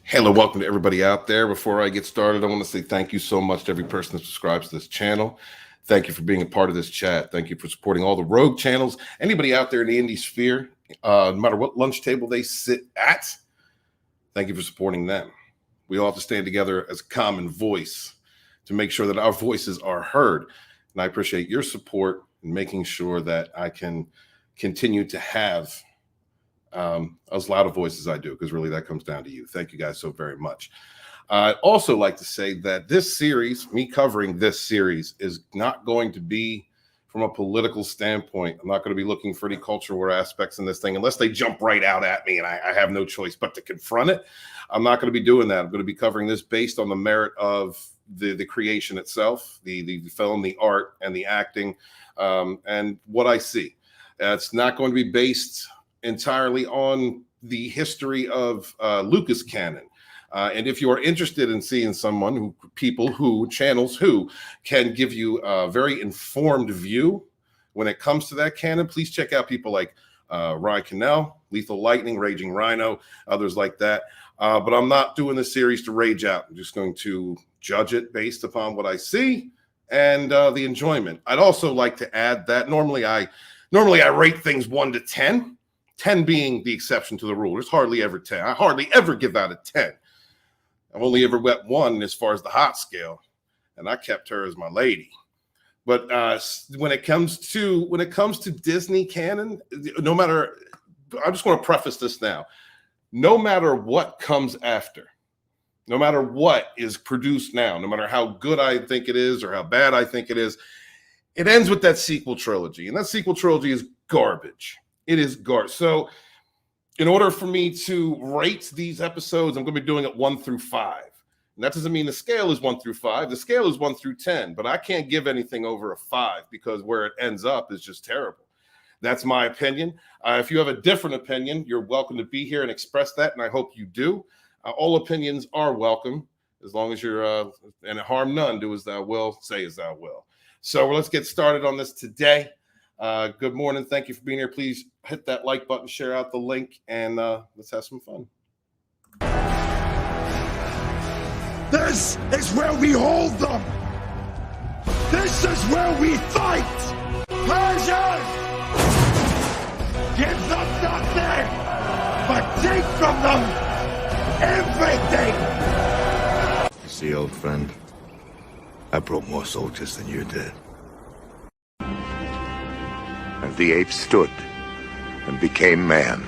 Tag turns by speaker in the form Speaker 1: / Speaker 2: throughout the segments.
Speaker 1: Hello, welcome to everybody out there. Before I get started, I want to say thank you so much to every person that subscribes to this channel. Thank you for being a part of this chat. Thank you for supporting all the rogue channels. Anybody out there in the indie sphere, no matter what lunch table they sit at, thank you for supporting them. We all have to stand together as a common voice to make sure that our voices are heard. And I appreciate your support in making sure that I can continue to have as loud a voice as I do, because really that comes down to you. Thank you guys so very much. I'd also like to say that this series, me covering this series, is not going to be from a political standpoint. I'm not going to be looking for any cultural war aspects in this thing unless they jump right out at me and I have no choice but to confront it. I'm not going to be doing that. I'm going to be covering this based on the merit of the creation itself, the film, the art, and the acting, and what I see. It's not going to be based entirely on the history of Lucas canon. And if you are interested in seeing someone channels who can give you a very informed view when it comes to that canon, please check out people like Ryan Cannell, Lethal Lightning, Raging Rhino, others like that. But I'm not doing this series to rage out. I'm just going to judge it based upon what I see and the enjoyment. I'd also like to add that normally I rate things 1 to 10, 10 being the exception to the rule. There's hardly ever 10. I hardly ever give out a 10. I've only ever wet 1 as far as the hot scale, and I kept her as my lady. But when it comes to Disney canon, no matter, I just want to preface this now. No matter what comes after, no matter what is produced now, no matter how good I think it is or how bad I think it is, it ends with that sequel trilogy, and that sequel trilogy is garbage. It is garbage. So in order for me to rate these episodes, I'm going to be doing it 1 through 5. And that doesn't mean the scale is 1 through 5. The scale is 1 through 10, but I can't give anything over a 5 because where it ends up is just terrible. That's my opinion. If you have a different opinion, you're welcome to be here and express that, and I hope you do. All opinions are welcome, as long as you're, and harm none, do as thou will, say as thou will. So let's get started on this today. Good morning. Thank you for being here. Please hit that like button, share out the link, and let's have some fun.
Speaker 2: This is where we hold them. This is where we fight. Persians! Give them nothing, but take from them everything.
Speaker 3: You see, old friend, I brought more soldiers than you did.
Speaker 4: And the ape stood and became man.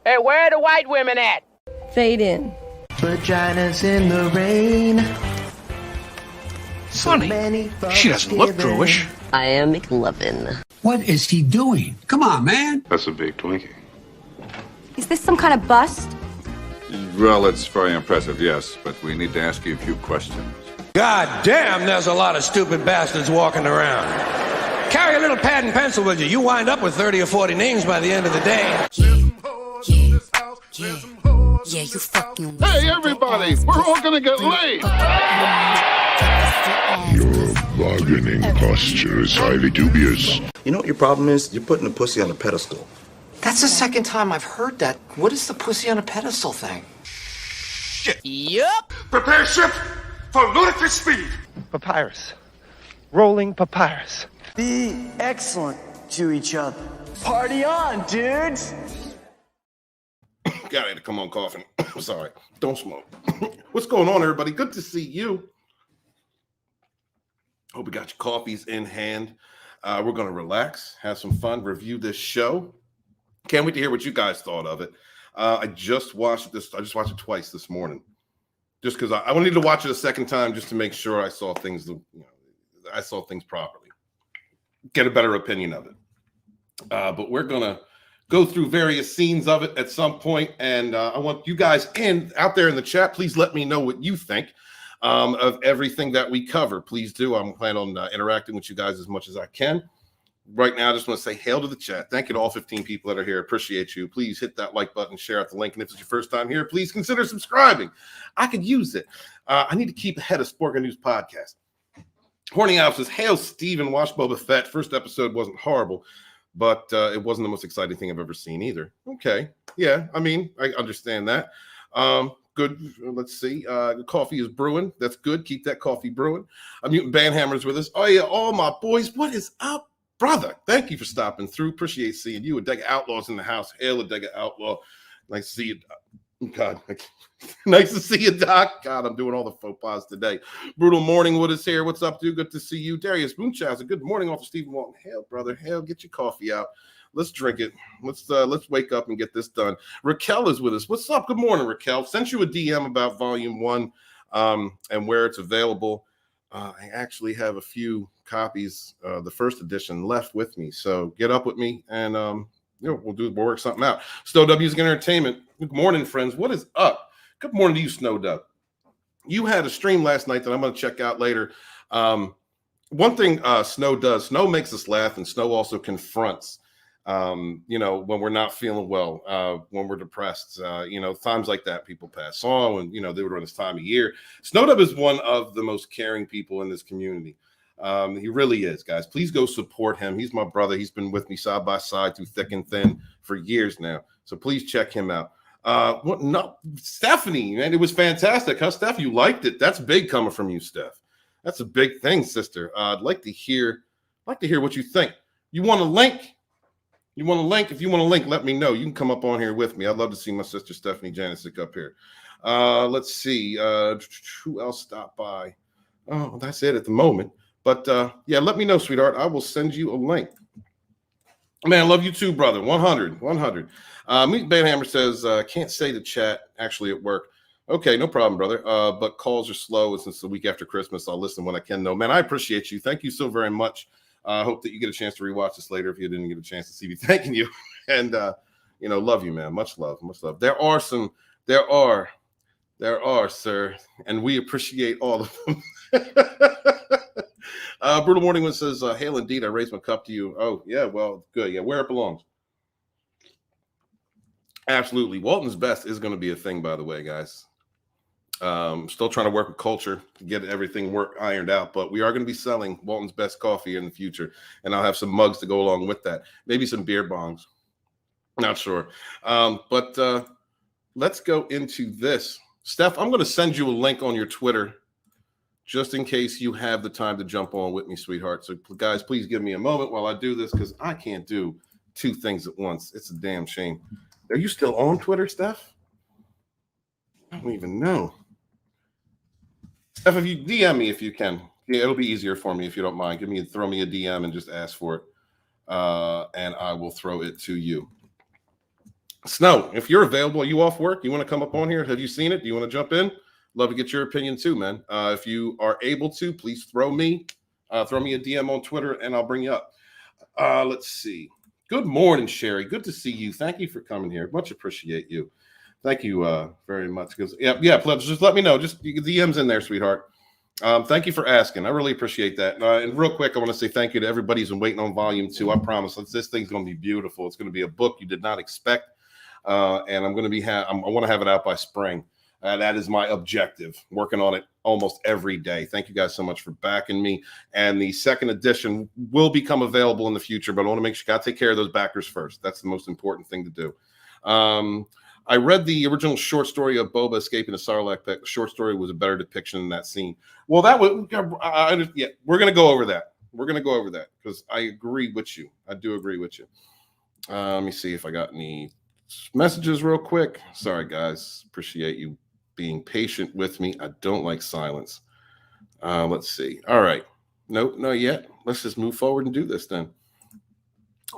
Speaker 5: Hey, where are the white women at?
Speaker 6: Fade in.
Speaker 7: Vaginas in the rain.
Speaker 8: Funny, she doesn't look Jewish.
Speaker 6: I am McLovin.
Speaker 2: What is he doing? Come on, man.
Speaker 9: That's a big Twinkie.
Speaker 10: Is this some kind of bust?
Speaker 9: Well, it's very impressive, yes, but we need to ask you a few questions.
Speaker 8: God damn, there's a lot of stupid bastards walking around. Carry a little pad and pencil with you. You wind up with 30 or 40 names by the end of the day.
Speaker 10: Yeah, you fucking.
Speaker 9: Hey, everybody, we're all gonna get laid.
Speaker 3: Your bargaining posture is highly dubious.
Speaker 11: You know what your problem is? You're putting the pussy on a pedestal.
Speaker 7: That's the second time I've heard that. What is the pussy on a pedestal thing?
Speaker 8: Shit.
Speaker 5: Yup.
Speaker 2: Prepare ship for ludicrous speed.
Speaker 12: Papyrus. Rolling papyrus.
Speaker 7: Be excellent to each other. Party on, dudes!
Speaker 1: Got to come on, coughing. Sorry, don't smoke. What's going on, everybody? Good to see you. Hope you got your coffees in hand. We're going to relax, have some fun, review this show. Can't wait to hear what you guys thought of it. I just watched it twice this morning, just because I wanted to watch it a second time just to make sure I saw things. I saw things properly, get a better opinion of it. But we're gonna go through various scenes of it at some point, and I want you guys out there in the chat. Please let me know what you think of everything that we cover. Please do. I'm planning on interacting with you guys as much as I can. right now, I just want to say hail to the chat. Thank you to all 15 people that are here. Appreciate you. Please hit that like button, share out the link. And if it's your first time here, please consider subscribing. I could use it. I need to keep ahead of Sporking News podcast. Horny Alf says, hail Steven, watch Boba Fett. First episode wasn't horrible, but it wasn't the most exciting thing I've ever seen either. Okay. Yeah, I mean, I understand that. Good. Let's see. Coffee is brewing. That's good. Keep that coffee brewing. Mutant Bandhammer's with us. Oh, yeah. All my boys. What is up, brother? Thank you for stopping through. Appreciate seeing you. Adega Outlaw's in the house. Hail Adega Outlaw. Nice to see you. God. Nice to see you, Doc. God, I'm doing all the faux pas today. Brutal Morning with us here. What's up, dude? Good to see you. Darius Moonchauser. Good morning, off of Stephen Walton. Hail, brother. Hail. Get your coffee out. Let's drink it. Let's wake up and get this done. Raquel is with us. What's up? Good morning, Raquel. Sent you a DM about Volume 1 and where it's available. I actually have a few copies, the first edition, left with me. So get up with me and we'll work something out. Snow W's Entertainment. Good morning, friends. What is up? Good morning to you, Snow Dub. You had a stream last night that I'm going to check out later. One thing Snow does, Snow makes us laugh, and Snow also confronts. When we're not feeling well, when we're depressed, times like that, people pass on when, they were on this time of year. Snowdub is one of the most caring people in this community. He really is, guys. Please go support him. He's my brother. He's been with me side by side through thick and thin for years now. So please check him out. Stephanie, man, it was fantastic. Huh, Steph? You liked it. That's big coming from you, Steph. That's a big thing, sister. I'd like to hear what you think. You want a link? If you want a link, let me know. You can come up on here with me. I'd love to see my sister Stephanie Janisic up here. Let's see. Who else stopped by? Oh, that's it at the moment. But let me know, sweetheart. I will send you a link. Man, I love you too, brother. 100. Meet Banhammer says, can't say the chat actually at work. Okay, no problem, brother. But calls are slow. And since the week after Christmas, I'll listen when I can. No, man, I appreciate you. Thank you so very much. I hope that you get a chance to rewatch this later if you didn't get a chance to see me thanking you. And, love you, man. Much love. There are, sir. And we appreciate all of them. Brutal Morning one says, hail indeed. I raise my cup to you. Oh, yeah. Well, good. Yeah, where it belongs. Absolutely. Walton's Best is going to be a thing, by the way, guys. Still trying to work with culture to get everything ironed out, but we are going to be selling Walton's Best coffee in the future, and I'll have some mugs to go along with that. Maybe some beer bongs. Not sure. But let's go into this. Steph, I'm going to send you a link on your Twitter just in case you have the time to jump on with me, sweetheart. So, guys, please give me a moment while I do this because I can't do two things at once. It's a damn shame. Are you still on Twitter, Steph? I don't even know. Steph, if you DM me if you can. Yeah, it'll be easier for me if you don't mind. Throw me a DM and just ask for it. And I will throw it to you. Snow, if you're available, are you off work? You want to come up on here? Have you seen it? Do you want to jump in? Love to get your opinion too, man. If you are able to, please throw me a DM on Twitter and I'll bring you up. Let's see. Good morning, Sherry. Good to see you. Thank you for coming here. Much appreciate you. Thank you very much. Because please just let me know. Just DM's in there, sweetheart. Thank you for asking. I really appreciate that. And real quick, I want to say thank you to everybody who's been waiting on Volume 2. I promise this thing's going to be beautiful. It's going to be a book you did not expect, and I'm going to be. I want to have it out by spring. That is my objective. Working on it almost every day. Thank you guys so much for backing me. And the second edition will become available in the future, but I want to make sure you got to take care of those backers first. That's the most important thing to do. I read the original short story of Boba escaping the Sarlacc pit. The short story was a better depiction in that scene. Well, that was, we're going to go over that. We're going to go over that because I agree with you. I do agree with you. Let me see if I got any messages real quick. Sorry, guys. Appreciate you being patient with me. I don't like silence. Let's see. All right. Nope, not yet. Let's just move forward and do this then.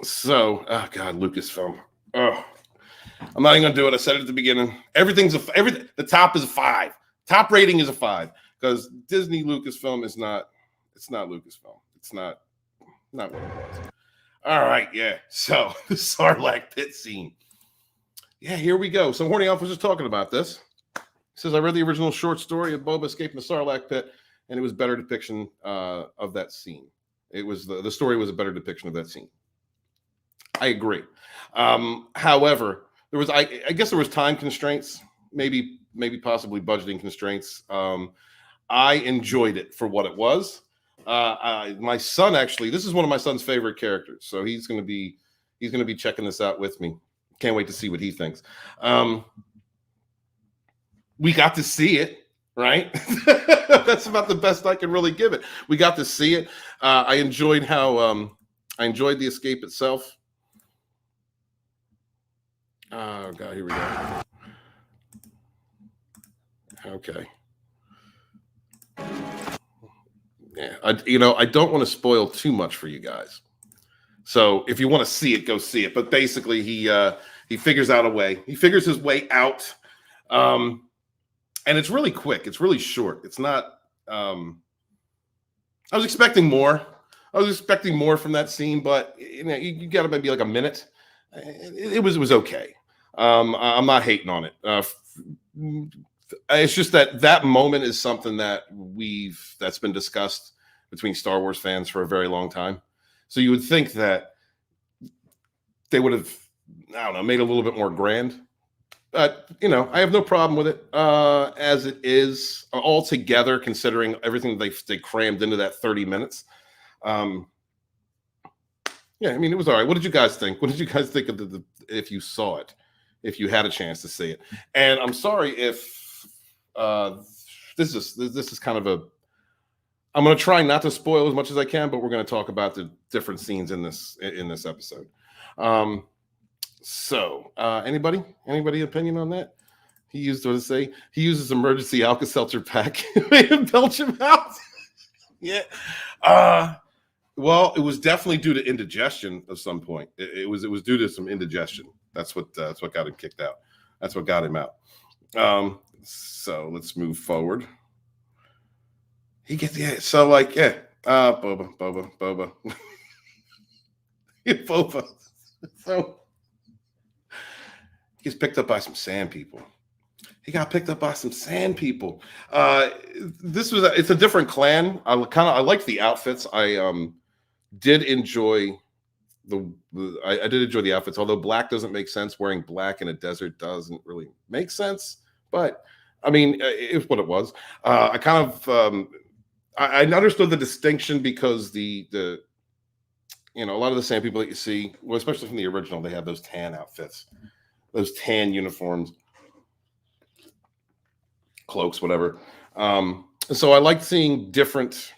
Speaker 1: So, God, Lucasfilm. Oh, I'm not even gonna do it. I said it at the beginning. The top is a 5. Top rating is a 5 because Disney Lucasfilm is not. It's not Lucasfilm. It's not what it was. All right, yeah. So the Sarlacc pit scene. Yeah, here we go. So Horny Alpha was just talking about this. He says I read the original short story of Boba escaping the Sarlacc pit, and it was better depiction of that scene. It was the story was a better depiction of that scene. I agree. However, there was I guess there was time constraints, maybe possibly budgeting constraints. I enjoyed it for what it was. My son, actually, this is one of my son's favorite characters, so he's going to be checking this out with me. Can't wait to see what he thinks. We got to see it, right? That's about the best I can really give it. We got to see it. I enjoyed how I enjoyed the escape itself. Oh God, here we go. Okay. Yeah, I don't want to spoil too much for you guys. So if you want to see it, go see it. But basically, he figures out a way. He figures his way out, and it's really quick. It's really short. It's not. I was expecting more. I was expecting more from that scene, but you got to maybe like a minute. It was okay. I'm not hating on it. It's just that moment is something that's been discussed between Star Wars fans for a very long time. So you would think that they would have, I don't know, made it a little bit more grand. But I have no problem with it as it is altogether, considering everything they crammed into that 30 minutes. Yeah, I mean, it was all right. What did you guys think? What did you guys think of if you saw it, if you had a chance to see it? And I'm sorry if this is kind of a. I'm going to try not to spoil as much as I can, but we're going to talk about the different scenes in this episode. So, anybody opinion on that? He uses emergency Alka-Seltzer pack made him belch him out. Yeah. Well, it was definitely due to indigestion of some point. It was due to some indigestion. That's what got him kicked out. That's what got him out. So let's move forward. He gets Boba. Boba. So he gets picked up by some sand people. He got picked up by some sand people. It's a different clan. I liked the outfits. I did enjoy I did enjoy the outfits, although black doesn't make sense. Wearing black in a desert doesn't really make sense. But I mean, it's what it was. I kind of I understood the distinction because the a lot of the sand people that you see, well, especially from the original, they have those tan outfits, those tan uniforms, cloaks, whatever. So I liked seeing different.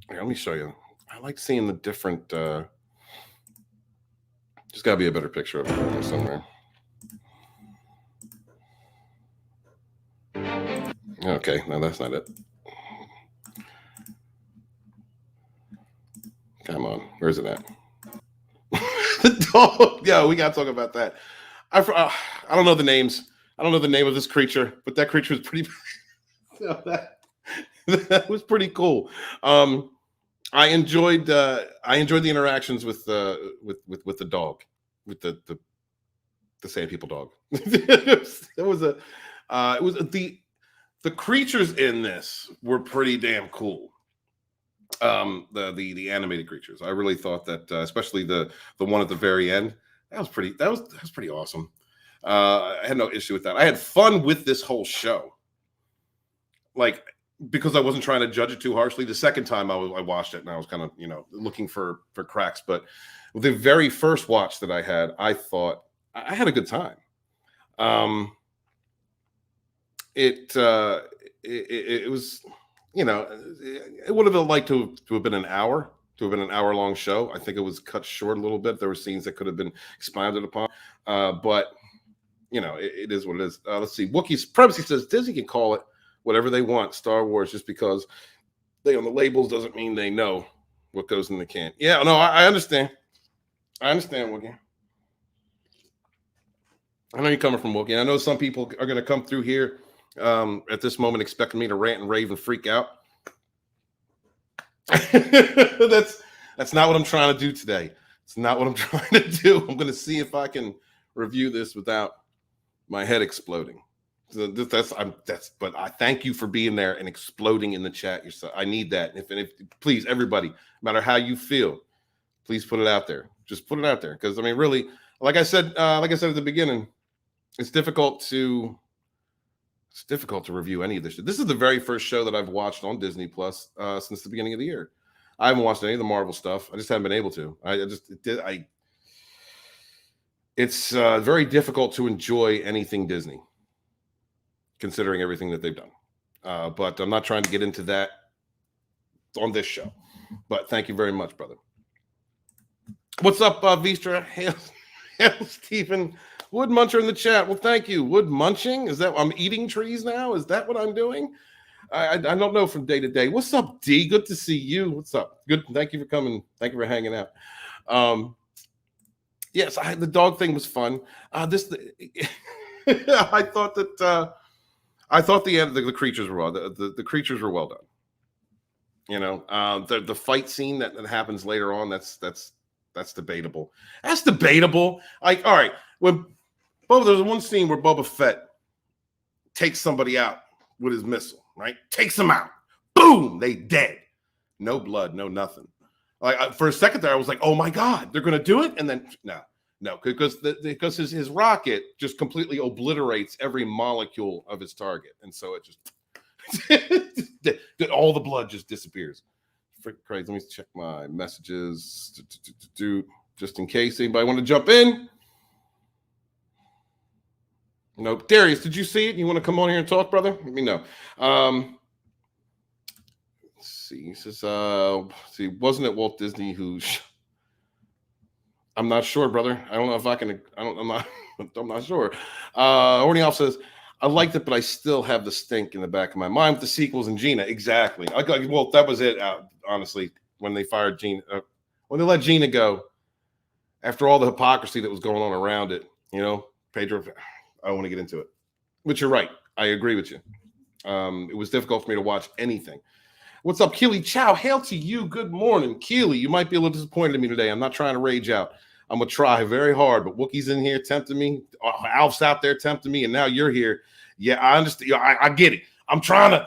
Speaker 1: Here, let me show you. I like seeing the different. There's got to be a better picture of it somewhere. Okay, no, that's not it. Come on, where's it at? The dog. Yeah, we gotta talk about that. I don't know the names. I don't know the name of this creature, but that creature was pretty. That was pretty cool. I enjoyed the interactions with the dog, with the sand people dog. The creatures in this were pretty damn cool. The animated creatures. I really thought that, especially the one at the very end, that was pretty awesome. I had no issue with that. I had fun with this whole show, like, because I wasn't trying to judge it too harshly. The second time I watched it, and I was kind of looking for cracks. But the very first watch that I had, I thought I had a good time. It was. It would have liked to have been an hour-long show. I think it was cut short a little bit. There were scenes that could have been expounded upon, but it is what it is. Let's see. Wookiee's Supremacy says Disney can call it whatever they want. Star Wars, just because they own the labels doesn't mean they know what goes in the can. Yeah, no, I understand. I understand, Wookie. I know you're coming from Wookie. I know some people are going to come through here at this moment expecting me to rant and rave and freak out. That's not what I'm trying to do today. It's not what I'm trying to do. I'm going to see if I can review this without my head exploding. But I thank you for being there and exploding in the chat yourself. I need that. If please, everybody, no matter how you feel, please put it out there. Just put it out there, because I mean, really, like I said at the beginning, it's difficult to review any of this shit. This is the very first show that I've watched on Disney Plus since the beginning of the year. I haven't watched any of the Marvel stuff. I just haven't been able to. It's very difficult to enjoy anything Disney, considering everything that they've done. But I'm not trying to get into that on this show. But thank you very much, brother. What's up, Vistra? Hail, Stephen. Wood Muncher in the chat. Well, thank you. Wood munching? Is that I'm eating trees now? Is that what I'm doing? I don't know from day to day. What's up, D? Good to see you. What's up? Good. Thank you for coming. Thank you for hanging out. Yes, the dog thing was fun. I thought that the creatures were well. The creatures were well done. You know, the fight scene that happens later on. That's debatable. That's debatable. Like, all right, there's one scene where Boba Fett takes somebody out with his missile. Right, takes them out. Boom, they dead. No blood, no nothing. Like for a second there, I was like, oh my god, they're gonna do it, and then no, because his rocket just completely obliterates every molecule of his target, and so it just all the blood just disappears. Freaking crazy. Let me check my messages just in case anybody want to jump in. Nope. Darius, did you see it? You want to come on here and talk, brother? Let me know. Let's see. He says, wasn't it Walt Disney who? I'm not sure, brother. I don't know if I can. I'm not sure. Ornioff says, I liked it, but I still have the stink in the back of my mind with the sequels and Gina. Exactly. Well, that was it. Honestly, when they fired Gina, when they let Gina go, after all the hypocrisy that was going on around it, you know, Pedro. I don't want to get into it, but you're right. I agree with you. It was difficult for me to watch anything. What's up, Keely Chow? Hail to you. Good morning, Keely. You might be a little disappointed in me today. I'm not trying to rage out. I'm gonna try very hard, but Wookiee's in here tempting me. Alf's out there tempting me, and now you're here. Yeah, I understand. I get it. I'm trying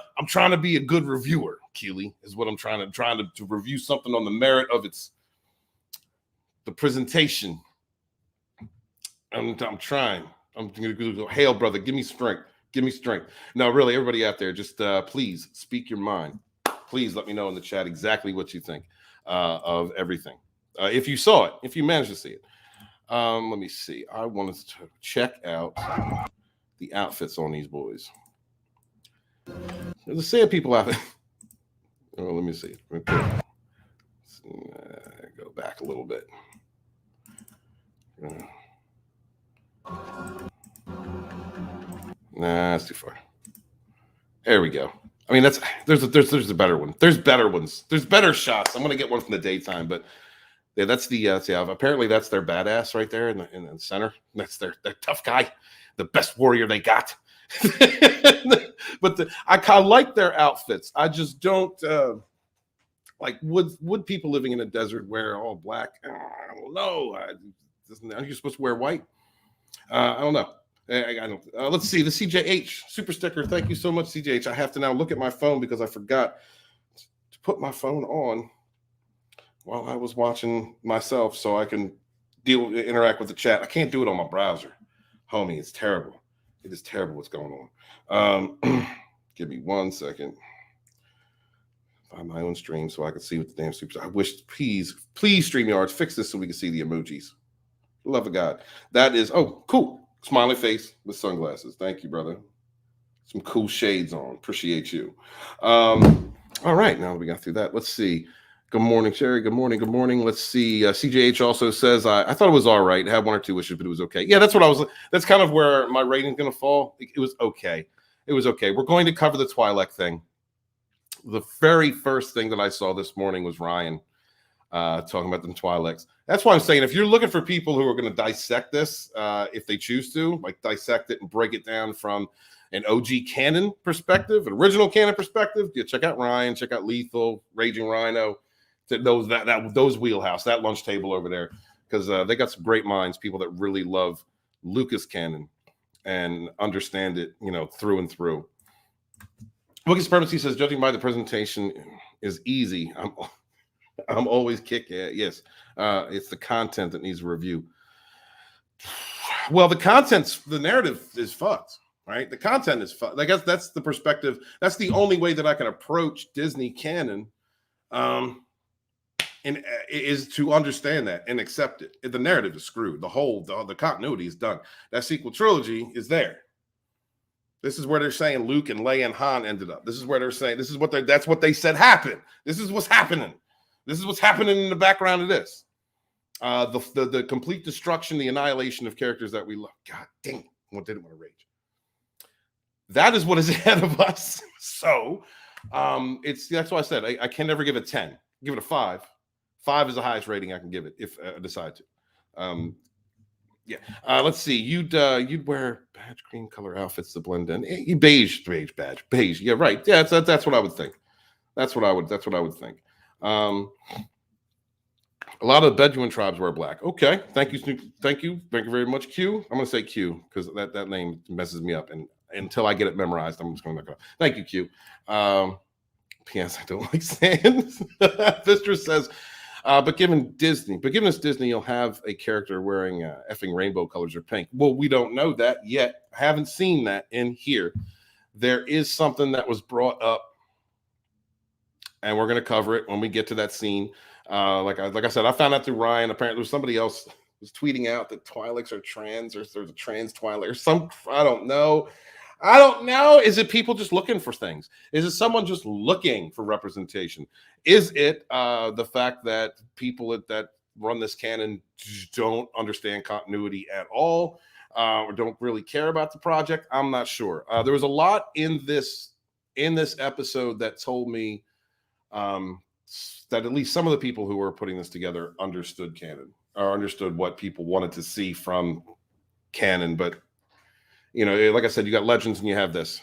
Speaker 1: to be a good reviewer. Keely is what I'm trying to review something on the merit of the presentation. I'm trying. I'm going to go, hail, brother. Give me strength. Give me strength. No, really, everybody out there, just please speak your mind. Please let me know in the chat exactly what you think of everything. If you saw it, if you managed to see it. Let me see. I wanted to check out the outfits on these boys. There's a set of people out there. Oh, let me see. Okay. Go back a little bit. Nah, that's too far. There we go. I mean, there's a better one. There's better ones. There's better shots. I'm gonna get one from the daytime, but yeah, that's apparently that's their badass right there in the center. That's their tough guy, the best warrior they got. But I like their outfits. I just don't like would people living in a desert wear all black? I don't know. Aren't you supposed to wear white? I don't know. I don't. Let's see the CJH super sticker. Thank you so much, CJH. I have to now look at my phone because I forgot to put my phone on while I was watching myself, so I can interact with the chat. I can't do it on my browser, homie. It's terrible. It is terrible what's going on. Give me 1 second. Find my own stream so I can see what the damn super. I wish, please, StreamYard, fix this so we can see the emojis. Love of God. That is cool. Smiley face with sunglasses. Thank you, brother. Some cool shades on. Appreciate you. All right, now that we got through that, let's see. Good morning, Sherry. Good morning. Good morning. Let's see. CJH also says, I thought it was all right. I had 1 or 2 issues, but it was okay. Yeah, that's kind of where my rating's going to fall. It was okay. It was okay. We're going to cover the Twi'lek thing. The very first thing that I saw this morning was Ryan talking about the Twi'leks. That's why I'm saying if you're looking for people who are going to dissect this, if they choose to, like dissect it and break it down from an OG canon perspective, an original canon perspective, yeah, check out Ryan, check out Lethal, Raging Rhino, those wheelhouse, that lunch table over there, because they got some great minds, people that really love Lucas canon and understand it, through and through. Wookie Supremacy says, judging by the presentation is easy. I'm always kicking it. Yes. It's the content that needs a review. Well, the narrative is fucked, right? The content is fucked. I guess that's the perspective. That's the only way that I can approach Disney canon, and is to understand that and accept it. The narrative is screwed. The continuity is done. That sequel trilogy is there. This is where they're saying Luke and Leia and Han ended up. This is where they're saying that's what they said happened. This is what's happening. This is what's happening in the background of this. The complete destruction, the annihilation of characters that we love. God dang it. I didn't want to rage. That is what is ahead of us. So that's why I said I can never give it 10. Give it a 5. 5 is the highest rating I can give it if I decide to. Let's see. You'd wear badge cream color outfits to blend in. Beige badge. Beige. Yeah, right. Yeah, that's what I would think. That's what I would think. A lot of the Bedouin tribes wear black. Okay. Thank you, Snoop. Thank you very much, Q. I'm gonna say Q because that name messes me up, and until I get it memorized, I'm just gonna look it up. Thank you, Q. P.S. I don't like sand. Vistra says, but given us Disney, you'll have a character wearing effing rainbow colors or pink. Well, we don't know that yet. I haven't seen that in here. There is something that was brought up, and we're gonna cover it when we get to that scene. Like I said, I found out through Ryan. Apparently, there's somebody else was tweeting out that Twi'leks are trans, or there's a trans Twi'lek, or some. I don't know. Is it people just looking for things? Is it someone just looking for representation? Is it the fact that people that run this canon don't understand continuity at all, or don't really care about the project? I'm not sure. There was a lot in this episode that told me that at least some of the people who were putting this together understood canon, or understood what people wanted to see from canon. But like I said, you got Legends and you have this.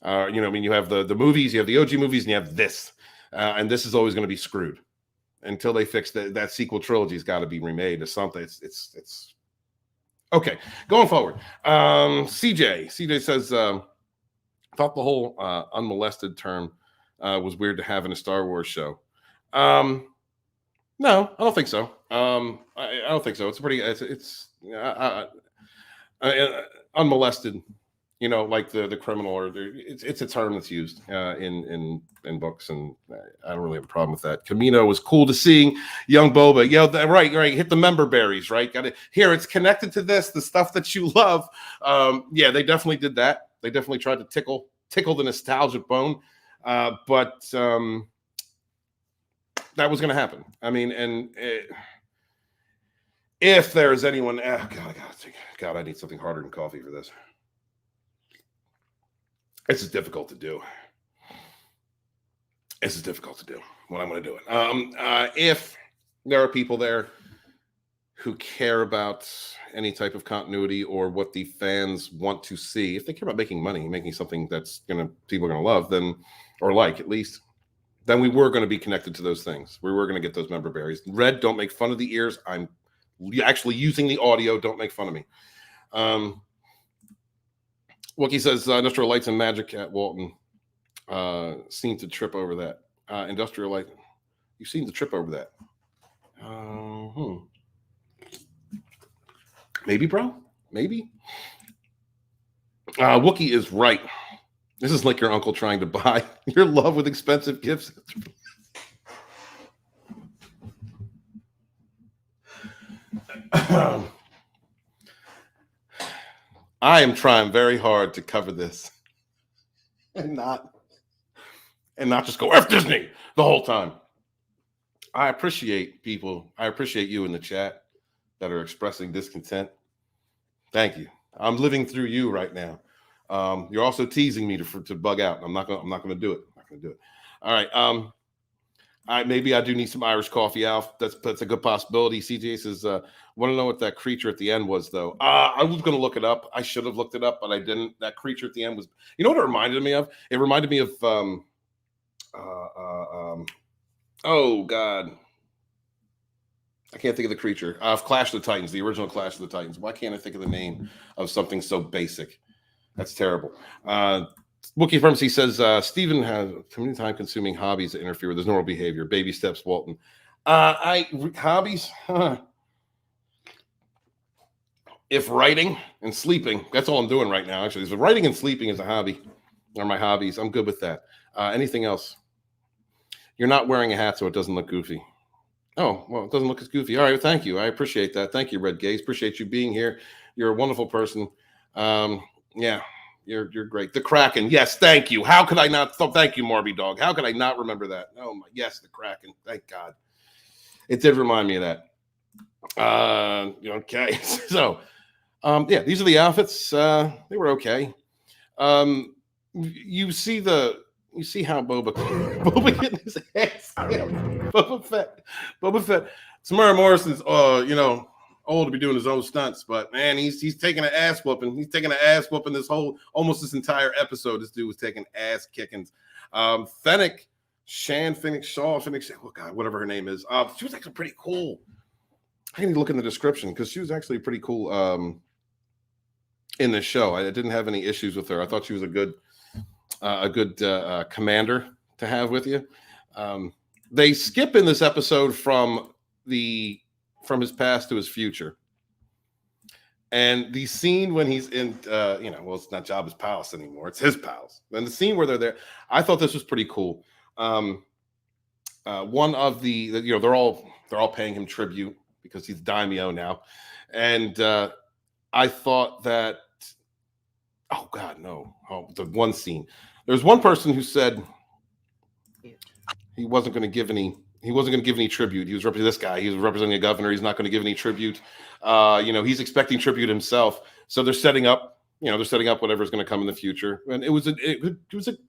Speaker 1: You have the movies, you have the OG movies, and you have this. And this is always going to be screwed until they fix that sequel trilogy's got to be remade or something. It's okay. Going forward, CJ says, thought the whole unmolested term was weird to have in a Star Wars show. No, I don't think so. I don't think so. It's pretty. It's unmolested. Like the criminal, or it's a term that's used in books, and I don't really have a problem with that. Camino was cool to seeing young Boba. Right. Hit the member berries, right? Got it. Here, it's connected to the stuff that you love. They definitely did that. They definitely tried to tickle the nostalgic bone, but that was going to happen. I mean, if there is anyone, God, I need something harder than coffee for this. This is difficult to do. When I'm going to do it. If there are people there who care about any type of continuity or what the fans want to see, if they care about making money, making something that's people are going to love, then, or like at least, then we were going to be connected to those things. We were going to get those member berries. Red, don't make fun of the ears. I'm actually using the audio. Don't make fun of me. Wookie says Industrial Lights and Magic at Walton seem to trip over that. Industrial Light, you seem to trip over that. Maybe, bro. Maybe. Wookie is right. This is like your uncle trying to buy your love with expensive gifts. I am trying very hard to cover this and not just go F Disney the whole time. I appreciate people. I appreciate you in the chat that are expressing discontent. Thank you. I'm living through you right now. You're also teasing me to bug out. I'm not going to do it. All right. Maybe I do need some Irish coffee, Alf. That's a good possibility. CJ says, want to know what that creature at the end was, though. I was going to look it up. I should have looked it up, but I didn't. That creature at the end was, you know what it reminded me of? It reminded me of, oh God, I can't think of the creature. Clash of the Titans, the original Clash of the Titans. Why can't I think of the name of something so basic? That's terrible. Wookiee Pharmacy says, Stephen has too many time-consuming hobbies that interfere with his normal behavior. Baby steps, Walton. Hobbies? If writing and sleeping, that's all I'm doing right now, actually. So writing and sleeping is a hobby, are my hobbies. I'm good with that. Anything else? You're not wearing a hat, so it doesn't look goofy. Oh, well, it doesn't look as goofy. All right, thank you. I appreciate that. Thank you, Red Gaze. Appreciate you being here. You're a wonderful person. Yeah, you're great. The Kraken. Yes, thank you. How could I not? Thank you, Marby Dog. How could I not remember that? Oh, my. Yes, the Kraken. Thank God. It did remind me of that. Okay. So, yeah, these are the outfits. They were okay. You see how Boba getting his ass. Boba Fett. Temuera Morrison's, old to be doing his own stunts, but man, he's taking an ass whooping. He's taking an ass whooping almost this entire episode. This dude was taking ass kickings. Fennec Shand, oh God, whatever her name is. She was actually pretty cool. I need to look in the description because she was actually pretty cool in this show. I didn't have any issues with her. I thought she was a good commander to have with you. They skip in this episode from his past to his future, and the scene when he's in it's not Jabba's palace anymore, it's his palace, and the scene where they're there, I thought this was pretty cool. One of they're all paying him tribute because he's daimyo now, and I thought that, oh God, no. Oh, the one scene. There's one person who said he wasn't going to give any tribute. He was representing this guy. He was representing a governor. He's not going to give any tribute. He's expecting tribute himself. So they're setting up whatever's going to come in the future. And it was a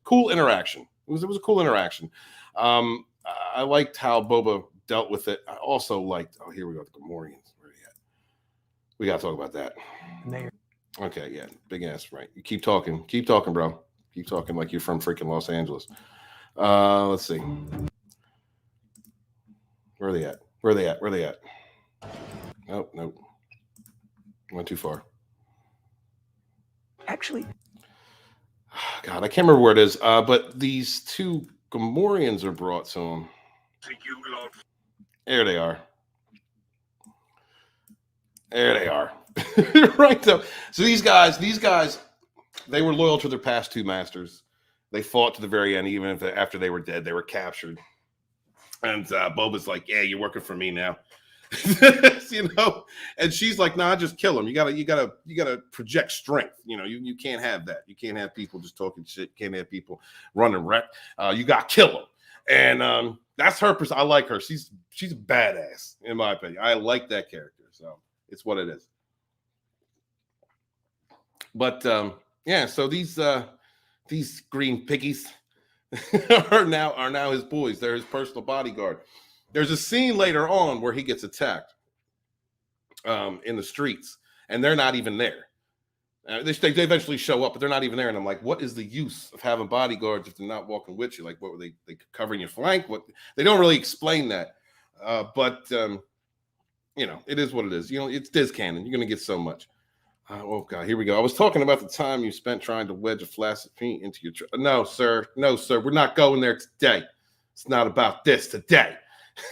Speaker 1: cool interaction. It was a cool interaction. I liked how Boba dealt with it. I also liked, here we go, the Gamorreans. Where are they at? We got to talk about that.
Speaker 12: Mayor.
Speaker 1: Okay, yeah, big ass, right? You keep talking, bro. Keep talking like you're from freaking Los Angeles. Let's see. Where are they at? Nope. Went too far.
Speaker 12: Actually,
Speaker 1: God, I can't remember where it is. But these two Gamorreans are brought to him. There they are. Right. So these guys, they were loyal to their past two masters. They fought to the very end, even if after they were dead, they were captured. And Boba's like, "Yeah, you're working for me now," And she's like, "Nah, just kill him. You gotta project strength. You can't have that. You can't have people just talking shit. You can't have people running wreck. You gotta kill them." And that's her. I like her. She's a badass in my opinion. I like that character. So it's what it is. But yeah, so these green piggies are now his boys. They're his personal bodyguard. There's a scene later on where he gets attacked in the streets, and they're not even there. They eventually show up, but they're not even there. And I'm like, what is the use of having bodyguards if they're not walking with you? Like, what were they covering your flank? What, they don't really explain that. But it is what it is. It's Discanon. You're gonna get so much. Oh God, here we go. I was talking about the time you spent trying to wedge a flaccid paint into your No, sir. We're not going there today. It's not about this today.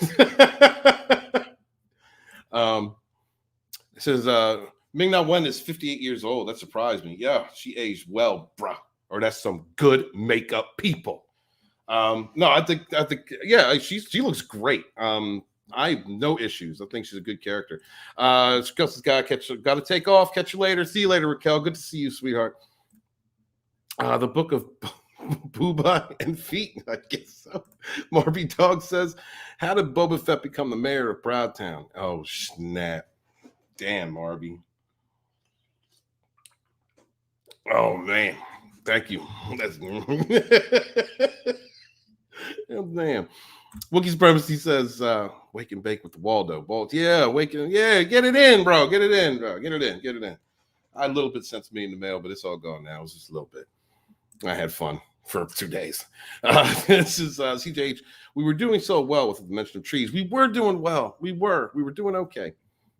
Speaker 1: It says Ming-Na Wen is 58 years old. That surprised me. Yeah, she aged well, bro. Or that's some good makeup people. No, I think yeah, she looks great. I have no issues. I think she's a good character. Kelsey's got to take off. Catch you later. See you later, Raquel. Good to see you, sweetheart. The book of Booba and Feet, I guess so. Marby Dog says, how did Boba Fett become the mayor of Proudtown? Oh, snap. Damn, Marby. Oh, man. Thank you. That's oh, damn. Wookiee's Supremacy says, wake and bake with the Waldo. Yeah, get it in, bro. Get it in. I had a little bit sent to me in the mail, but it's all gone now. It was just a little bit. I had fun for 2 days. This is CJH. We were doing so well with the mention of trees. We were doing well. We were doing okay.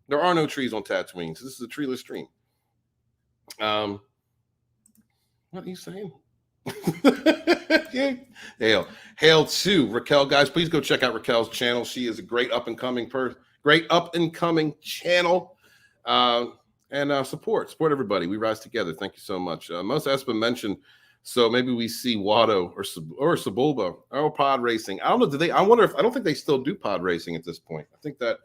Speaker 1: There are no trees on Tatooine, so this is a treeless stream. What are you saying? Hail to Raquel, guys. Please go check out Raquel's channel. She is a great up and coming channel. And support everybody. We rise together. Thank you so much. Most Espa mentioned, so maybe we see Watto or Sebulba or pod racing. I don't know. I don't think they still do pod racing at this point. I think that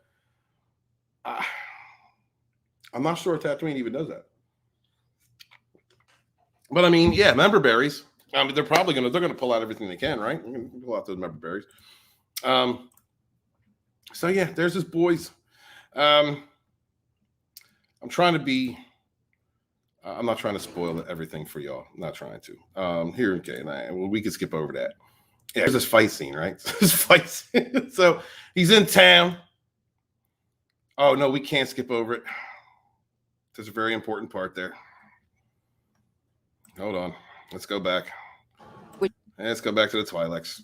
Speaker 1: I'm not sure if Tatooine even does that. But I mean, yeah, member berries. They're probably gonna pull out everything they can, right? They're gonna pull out those member berries. So yeah, there's his boys. I'm trying to be. I'm not trying to spoil everything for y'all. I'm not trying to. Here, okay, we can skip over that. Yeah, there's this fight scene, right? This fight scene. So he's in town. Oh no, we can't skip over it. There's a very important part there. Hold on. Let's go back. Let's go back to the Twi'leks.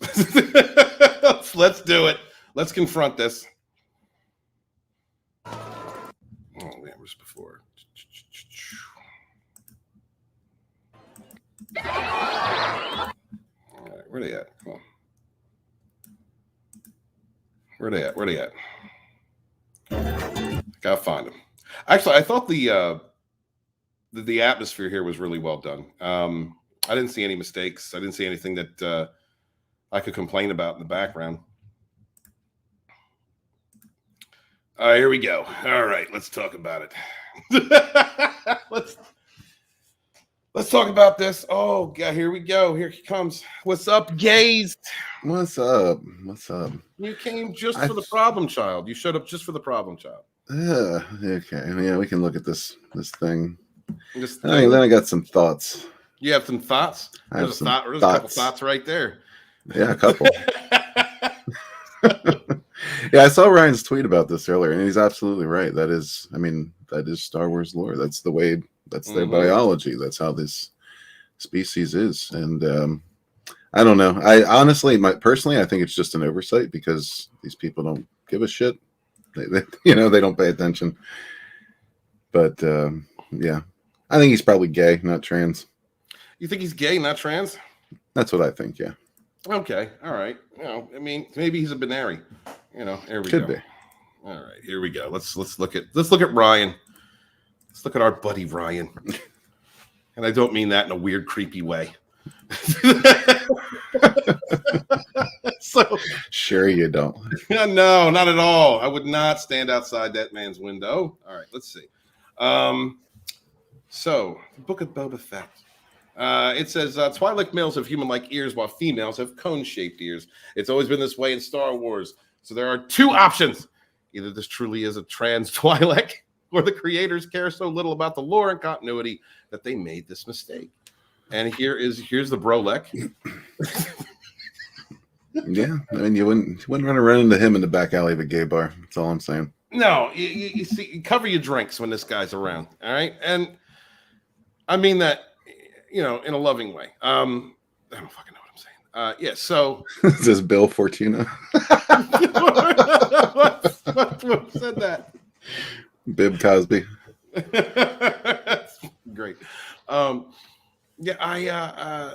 Speaker 1: Let's do it. Let's confront this. Oh, man, where's before? All right, where they at? Come on. Where they at? Gotta find them. Actually, I thought the atmosphere here was really well done. I didn't see any mistakes. I didn't see anything that I could complain about in the background. Here we go. All right, let's talk about it. Let's talk about this. Oh, God, here we go. Here he comes. What's up, gays?
Speaker 13: What's up?
Speaker 1: You came just for the problem child. You showed up just for the problem child.
Speaker 13: Okay. Yeah, we can look at this thing. Then I got some thoughts.
Speaker 1: You have some thoughts? There's a couple thoughts right there.
Speaker 13: Yeah, a couple. Yeah, I saw Ryan's tweet about this earlier, and he's absolutely right. That is Star Wars lore. That's the way. That's their biology. That's how this species is. And I don't know. I honestly, personally, I think it's just an oversight because these people don't give a shit. They don't pay attention. But yeah, I think he's probably gay, not trans.
Speaker 1: You think he's gay, not trans?
Speaker 13: That's what I think. Yeah.
Speaker 1: Okay. All right. Maybe he's a binary. Here we
Speaker 13: Could
Speaker 1: go.
Speaker 13: be.
Speaker 1: All right. Here we go. Let's look at Ryan. Let's look at our buddy Ryan. And I don't mean that in a weird, creepy way. So
Speaker 13: sure you don't.
Speaker 1: No, not at all. I would not stand outside that man's window. All right, let's see. So the Book of Boba Fett. It says Twi'lek males have human-like ears while females have cone-shaped ears. It's always been this way in Star Wars. So there are two options. Either this truly is a trans Twi'lek, or the creators care so little about the lore and continuity that they made this mistake. And here's the Brolek.
Speaker 13: Yeah, I mean, you wouldn't run into him in the back alley of a gay bar. That's all I'm saying.
Speaker 1: No, you see, you cover your drinks when this guy's around. All right, and I mean that, in a loving way. I don't fucking know what I'm saying. Yeah. So
Speaker 13: is this Bill Fortuna?
Speaker 1: what said that?
Speaker 13: Bib Cosby.
Speaker 1: That's great. Yeah,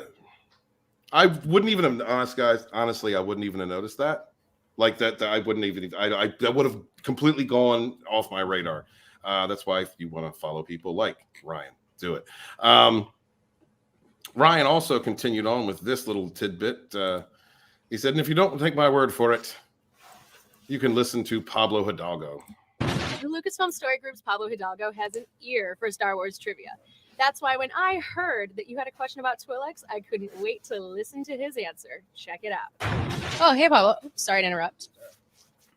Speaker 1: I wouldn't even have, honestly, I wouldn't even have noticed that. Like that I wouldn't even, that would have completely gone off my radar. That's why if you want to follow people like Ryan, do it. Ryan also continued on with this little tidbit. He said, and if you don't take my word for it, you can listen to Pablo Hidalgo.
Speaker 14: The Lucasfilm Story Group's Pablo Hidalgo has an ear for Star Wars trivia. That's why when I heard that you had a question about Twi'leks, I couldn't wait to listen to his answer. Check it out. Oh, hey, Pablo. Sorry to interrupt.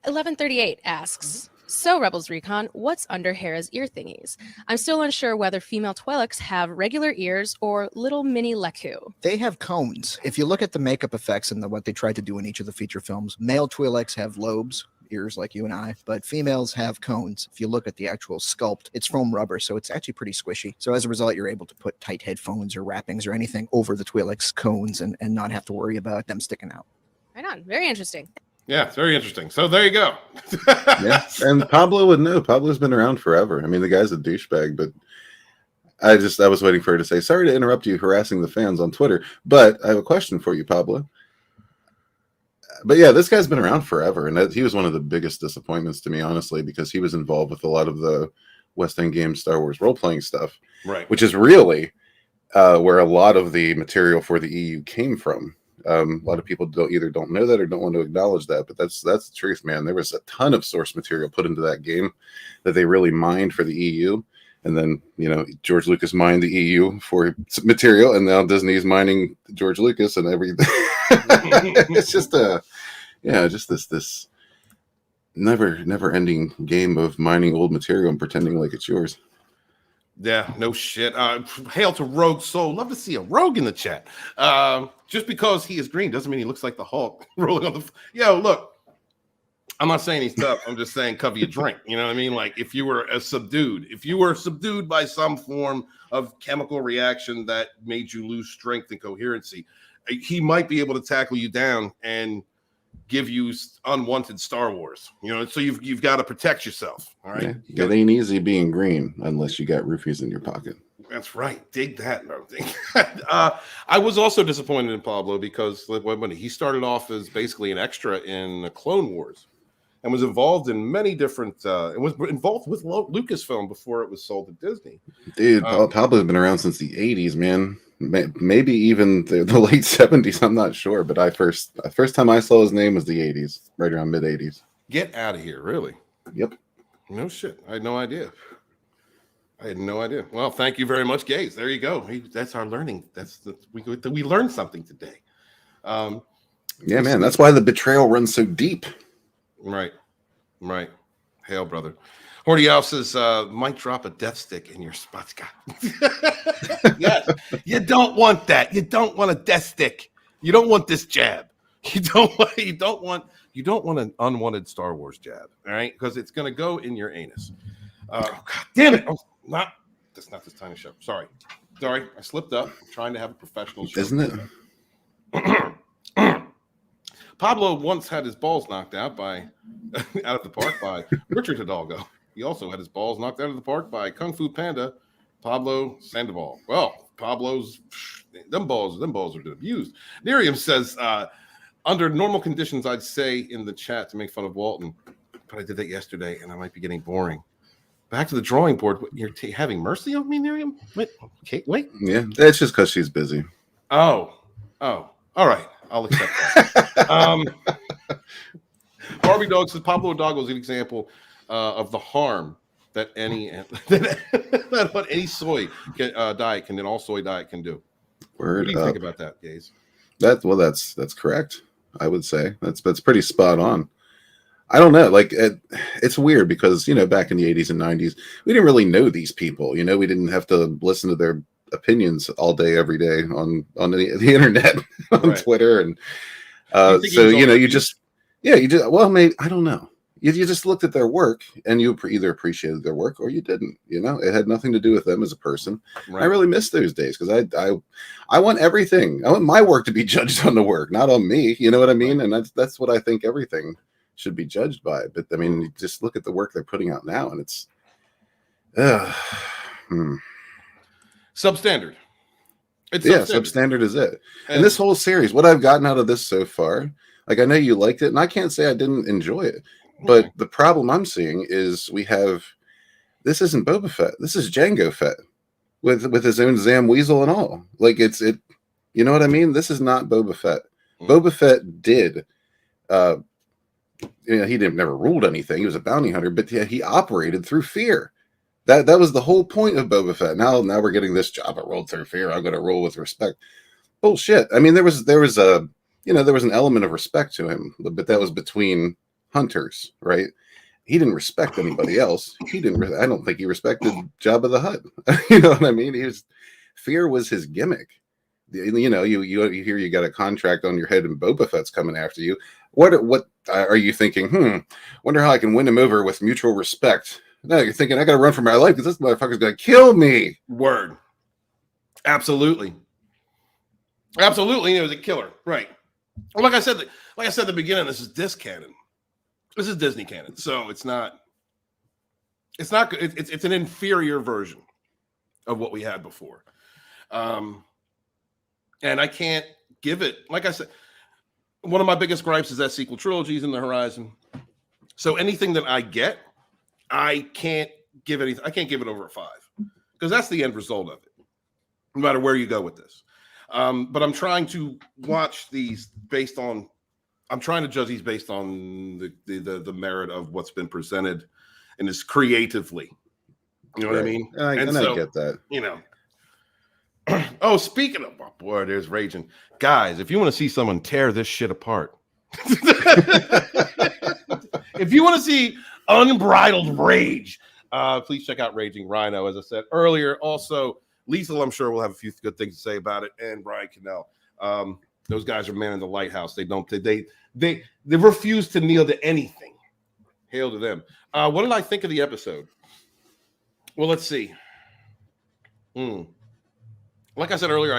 Speaker 14: 1138 asks, so Rebels Recon, what's under Hera's ear thingies? I'm still unsure whether female Twi'leks have regular ears or little mini Leku.
Speaker 15: They have cones. If you look at the makeup effects and what they tried to do in each of the feature films, male Twi'leks have lobes, ears like you and I, but females have cones. If you look at the actual sculpt, it's foam rubber, so it's actually pretty squishy. So as a result, you're able to put tight headphones or wrappings or anything over the Twi'leks cones and not have to worry about them sticking out.
Speaker 14: Right on. Very interesting.
Speaker 1: Yeah, it's very interesting. So there you go.
Speaker 13: Yeah, and Pablo would know. Pablo's been around forever. I mean, the guy's a douchebag, but I was waiting for her to say, sorry to interrupt you harassing the fans on Twitter, but I have a question for you, Pablo. But yeah, this guy's been around forever, and he was one of the biggest disappointments to me, honestly, because he was involved with a lot of the West End Games Star Wars role-playing stuff,
Speaker 1: right?
Speaker 13: Which is really where a lot of the material for the EU came from. A lot of people don't know that or don't want to acknowledge that, but that's the truth, man. There was a ton of source material put into that game that they really mined for the EU, and then George Lucas mined the EU for material, and now Disney's mining George Lucas and everything. It's just this never ending game of mining old material and pretending like it's yours.
Speaker 1: Yeah, no shit. Hail to Rogue Soul. Love to see a Rogue in the chat. Just because he is green doesn't mean he looks like the Hulk rolling on the. Yo, look, I'm not saying he's tough. I'm just saying cover your drink. You know what I mean? Like if you were subdued by some form of chemical reaction that made you lose strength and coherency, he might be able to tackle you down and give you unwanted Star Wars, so you've got to protect yourself. All right.
Speaker 13: Yeah, it ain't easy being green unless you got roofies in your pocket.
Speaker 1: That's right. Dig that. No, I was also disappointed in Pablo because when he started off as basically an extra in the Clone Wars and was involved in many different it was involved with Lucasfilm before it was sold to Disney.
Speaker 13: Dude, Pablo's been around since the 80s, man. Maybe even the late 70s. I'm not sure, but the first time I saw his name was the 80s, right around mid 80s.
Speaker 1: Get out of here, really?
Speaker 13: Yep.
Speaker 1: No shit. I had no idea. Well, thank you very much, Gaze. There you go. That's our learning. We learned something today.
Speaker 13: Yeah, man. That's why the betrayal runs so deep.
Speaker 1: Right. Hail, brother. Horty Alf says, might drop a death stick in your spot, Scott. Yes, you don't want that. You don't want a death stick. You don't want this jab. You don't want an unwanted Star Wars jab. All right, because it's gonna go in your anus. God damn it! That's not this tiny show. Sorry, I slipped up. I'm trying to have a professional show.
Speaker 13: Isn't it?
Speaker 1: Pablo once had his balls knocked out out of the park by Richard Hidalgo. He also had his balls knocked out of the park by Kung Fu Panda, Pablo Sandoval. Well, Pablo's them balls are abused. Miriam says, under normal conditions, I'd say in the chat to make fun of Walton, but I did that yesterday, and I might be getting boring. Back to the drawing board. You're having mercy on me, Miriam? Wait.
Speaker 13: Yeah, it's just because she's busy.
Speaker 1: Oh, all right. I'll accept that. Barbie Dog says Pablo Dog was an example of the harm that any soy diet can, and all soy diet can do. What do you think about that, Gaze?
Speaker 13: That's correct. I would say that's pretty spot on. I don't know, like it's weird because back in the 80s and 90s we didn't really know these people. We didn't have to listen to their opinions all day every day on the internet, on Twitter, and maybe I don't know. You just looked at their work and you either appreciated their work or you didn't. It had nothing to do with them as a person. Right. I really miss those days because I want everything. I want my work to be judged on the work, not on me. You know what I mean? And that's what I think everything should be judged by. But I mean, you just look at the work they're putting out now, and it's
Speaker 1: substandard.
Speaker 13: Substandard is it. And this whole series, what I've gotten out of this so far, like I know you liked it, and I can't say I didn't enjoy it. But the problem I'm seeing is this isn't Boba Fett. This is Jango Fett with his own Zam Weasel and all. Like you know what I mean? This is not Boba Fett. Boba Fett did, he never ruled anything. He was a bounty hunter, but he operated through fear. That was the whole point of Boba Fett. Now we're getting this job. I rolled through fear. I'm going to roll with respect. Bullshit. I mean, there was an element of respect to him, but that was between hunters, right? He didn't respect anybody else. I don't think he respected Jabba the Hutt. You know what I mean? Fear was his gimmick. You hear you got a contract on your head and Boba Fett's coming after you. What are you thinking? Wonder how I can win him over with mutual respect. No, you're thinking I gotta run for my life because this motherfucker's gonna kill me.
Speaker 1: Word. Absolutely. Absolutely, he was a killer. Right. Well, like I said at the beginning, this is Discanon. This is Disney canon. So it's not good. It's an inferior version of what we had before. And I can't give it, like I said, one of my biggest gripes is that sequel trilogies in the horizon. So anything that I get, I can't give anything. I can't give it over a 5 because that's the end result of it, no matter where you go with this. But I'm trying to watch these based on. I'm trying to judge these based on the merit of what's been presented and is creatively. You know what I mean?
Speaker 13: I get that.
Speaker 1: You know. Oh, speaking of, oh boy, there's raging. Guys, if you want to see someone tear this shit apart, if you want to see unbridled rage, please check out Raging Rhino. As I said earlier, also Liesl, I'm sure will have a few good things to say about it, and Brian Cannell. Those guys are man in the lighthouse. They refuse to kneel to anything. Hail to them. What did I think of the episode? Well, let's see. Like I said earlier,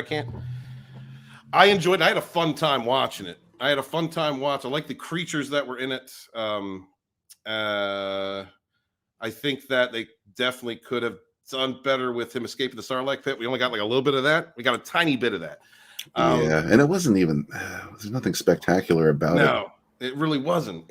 Speaker 1: I enjoyed it. I had a fun time watching it. I like the creatures that were in it. I think that they definitely could have done better with him escaping the Sarlacc pit. We only got like a little bit of that. We got a tiny bit of that.
Speaker 13: Yeah, and it wasn't even. There's nothing spectacular about it.
Speaker 1: No, it really wasn't.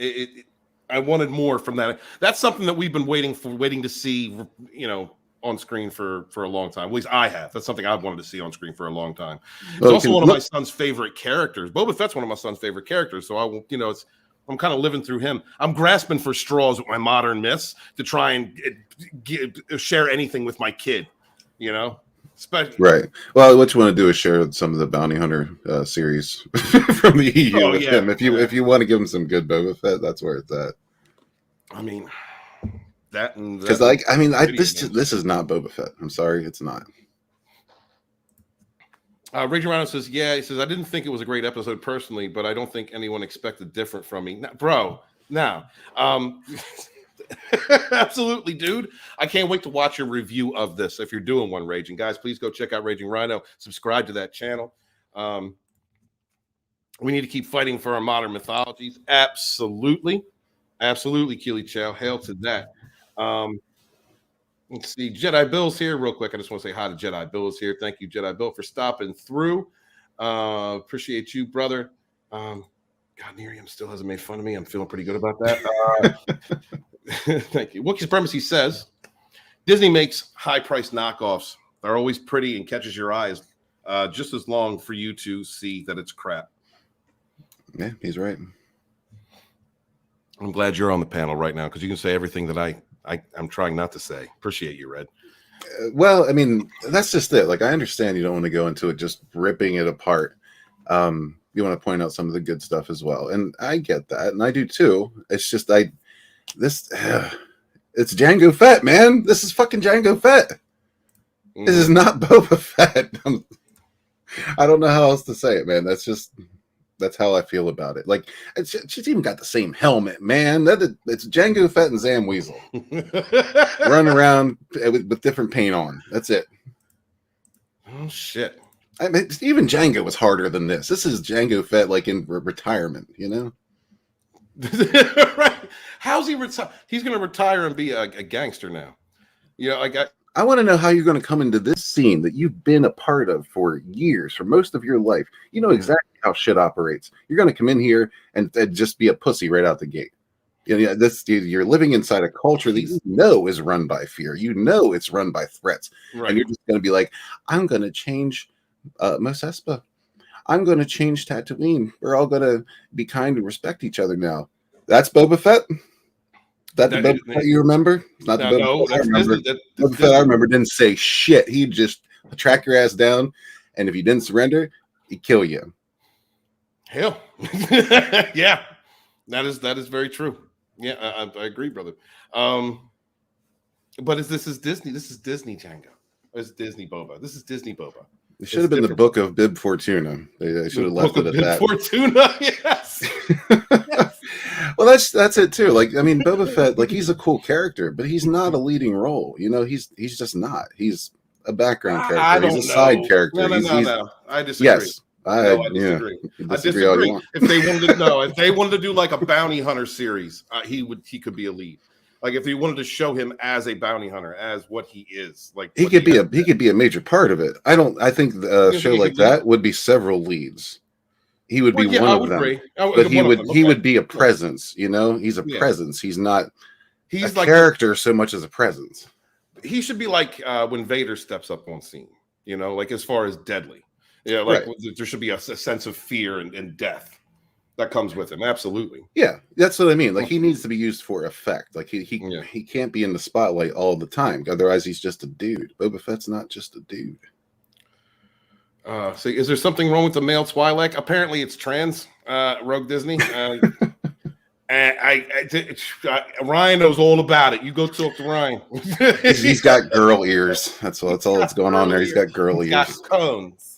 Speaker 1: I wanted more from that. That's something that we've been waiting to see. You know, on screen for a long time. At least I have. That's something I've wanted to see on screen for a long time. It's also one of my son's favorite characters. Boba Fett's one of my son's favorite characters. So I'm kind of living through him. I'm grasping for straws with my modern myths to try and share anything with my kid. You know.
Speaker 13: Right. Well, what you want to do is share some of the Bounty Hunter series from the EU with him. If you want to give him some good Boba Fett, that's where it's at.
Speaker 1: I mean, that and
Speaker 13: because this is not Boba Fett. I'm sorry, it's not.
Speaker 1: Raging Rhino says, "Yeah." He says, "I didn't think it was a great episode personally, but I don't think anyone expected different from me, bro." Now, absolutely, dude. I can't wait to watch your review of this. If you're doing one, Raging guys, please go check out Raging Rhino. Subscribe to that channel. We need to keep fighting for our modern mythologies. Absolutely, Keely Chow. Hail to that. Let's see. Jedi Bill's here real quick. I just want to say hi to Jedi Bill's here. Thank you, Jedi Bill, for stopping through. Appreciate you, brother. God, Miriam still hasn't made fun of me. I'm feeling pretty good about that. Thank you. Wookie's Supremacy says, Disney makes high-priced knockoffs. They're always pretty and catches your eyes just as long for you to see that it's crap.
Speaker 13: Yeah, he's right.
Speaker 1: I'm glad you're on the panel right now because you can say everything that I'm trying not to say. Appreciate you, Red.
Speaker 13: Well, I mean, that's just it. Like, I understand you don't want to go into it just ripping it apart. You want to point out some of the good stuff as well. And I get that. And I do too. It's just, it's Jango Fett, man. This is fucking Jango Fett. This is not Boba Fett. I don't know how else to say it, man. That's how I feel about it. Like, she's even got the same helmet, man. It's Jango Fett and Zam Weasel running around with different paint on. That's it.
Speaker 1: Oh shit!
Speaker 13: I mean, even Jango was harder than this. This is Jango Fett, like in retirement, you know?
Speaker 1: Right? How's he retire? He's going to retire and be a gangster now. You know,
Speaker 13: I want to know how you're going to come into this scene that you've been a part of for years, for most of your life. You know exactly how shit operates. You're going to come in here and just be a pussy right out the gate. You know, you're living inside a culture that you know is run by fear. You know it's run by threats. Right. And you're just going to be like, I'm going to change Mos Espa. I'm going to change Tatooine. We're all going to be kind and respect each other now. That's Boba Fett? That the Boba Fett you remember? Not the Boba Fett I remember. Boba Fett I remember didn't say shit. He'd just track your ass down, and if you didn't surrender, he'd kill you.
Speaker 1: Hell, yeah, that is very true. Yeah, I agree, brother. But this is Disney. This is Disney Jango. It's Disney Boba. This is Disney Boba.
Speaker 13: It should have been the Book of Bib Fortuna. They should have left it at that.
Speaker 1: Fortuna, yes.
Speaker 13: Well, that's it too. Like, I mean, Boba Fett, like, he's a cool character, but he's not a leading role. You know, he's just not. He's a background character. He's a side character.
Speaker 1: No. I disagree.
Speaker 13: Yes,
Speaker 1: I disagree.
Speaker 13: Yeah,
Speaker 1: I disagree. If they wanted to do like a bounty hunter series, he could be a lead. Like if he wanted to show him as a bounty hunter, as what he is, like
Speaker 13: he could be a major part of it. I think a show like that would be several leads. He would be one of them, but he would be a presence. You know, he's a presence. He's not. He's a character so much as a presence.
Speaker 1: He should be like when Vader steps up on scene. You know, like as far as deadly. Yeah, like there should be a sense of fear and death that comes with him. Absolutely.
Speaker 13: Yeah, that's what I mean. Like he needs to be used for effect. Like he can't be in the spotlight all the time. Otherwise, he's just a dude. Boba Fett's not just a dude.
Speaker 1: So is there something wrong with the male Twi'lek? Apparently, it's trans. Rogue Disney. Ryan knows all about it. You go talk to Ryan.
Speaker 13: He's got girl ears. That's all that's going on there. He's got girl ears.
Speaker 1: Got cones.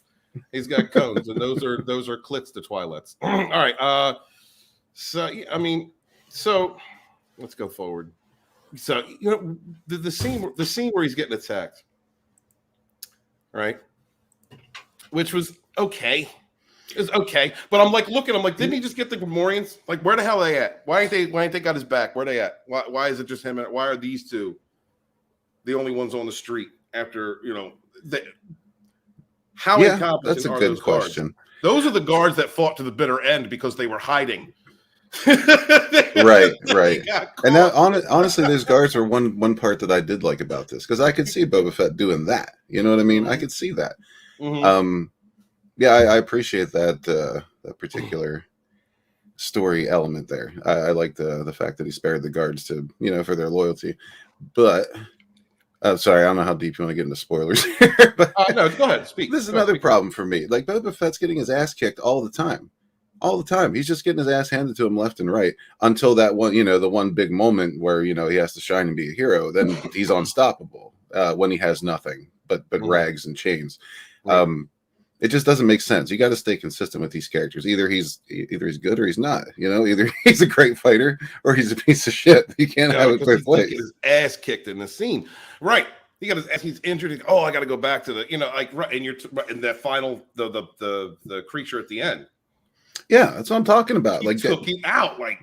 Speaker 1: He's got cones, and those are clits to Twi'leks. All right. So let's go forward. So you know the scene where he's getting attacked, right? Which was okay. It's okay, but I'm like looking. I'm like, didn't he just get the Gamorreans? Like, where the hell are they at? Why ain't they got his back? Where are they at? Why is it just him? Why are these two the only ones on the street? After how incompetent
Speaker 13: that's a
Speaker 1: are
Speaker 13: good
Speaker 1: those
Speaker 13: question.
Speaker 1: Guards? Those are the guards that fought to the bitter end because they were hiding.
Speaker 13: right. And now, honestly, those guards are one part that I did like about this, because I could see Boba Fett doing that. You know what I mean? I could see that. Mm-hmm. Yeah, I appreciate that particular story element there. I like the fact that he spared the guards to for their loyalty, but. Sorry, I don't know how deep you want to get into spoilers here. But
Speaker 1: no, go ahead, speak.
Speaker 13: This is another problem for me. Like, Boba Fett's getting his ass kicked all the time. All the time. He's just getting his ass handed to him left and right until that one, the one big moment where, he has to shine and be a hero. Then he's unstoppable when he has nothing but rags and chains. It just doesn't make sense. You got to stay consistent with these characters. Either he's good or he's not. Either he's a great fighter or he's a piece of shit. You can't have it both ways.
Speaker 1: His ass kicked in the scene, right? He got his ass. He's injured. I got to go back to the right. And you're in that final the creature at the end.
Speaker 13: Yeah, that's what I'm talking about.
Speaker 1: He took him out,
Speaker 13: right.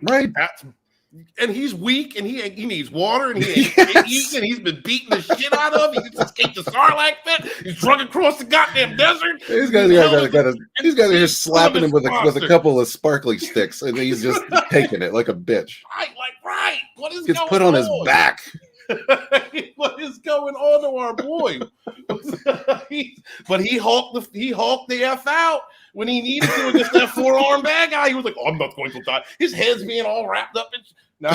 Speaker 1: And he's weak, and he needs water, and he ain't eating. He's been beating the shit out of. He just escaped the Sarlacc pit. He's drug across the goddamn desert.
Speaker 13: These guys are just slapping him with a couple of sparkling sticks, and he's just taking it like a bitch.
Speaker 1: Right. What is
Speaker 13: gets
Speaker 1: going
Speaker 13: put on his back?
Speaker 1: What is going on to our boy? But he hulked the F out when he needed to against that four-arm bad guy. He was like, I'm not going to die. His head's being all wrapped up.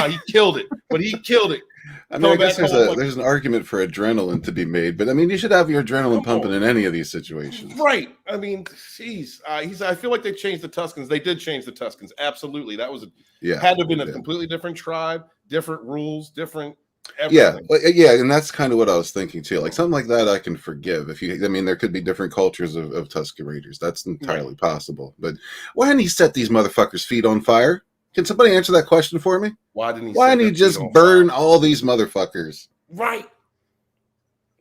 Speaker 1: He killed it. But he killed it.
Speaker 13: I mean, I guess there's an argument for adrenaline to be made, but I mean, you should have your adrenaline pumping in any of these situations.
Speaker 1: Right. I mean, jeez. I feel like they changed the Tuskens. They did change the Tuskens. Absolutely. That was had to have been a completely different tribe, different rules, different everything.
Speaker 13: Yeah, and that's kind of what I was thinking too. Like something like that, I can forgive. There could be different cultures of Tusken Raiders. That's entirely possible. But why didn't he set these motherfuckers' feet on fire? Can somebody answer that question for me?
Speaker 1: Why didn't he
Speaker 13: just burn all these motherfuckers?
Speaker 1: Right.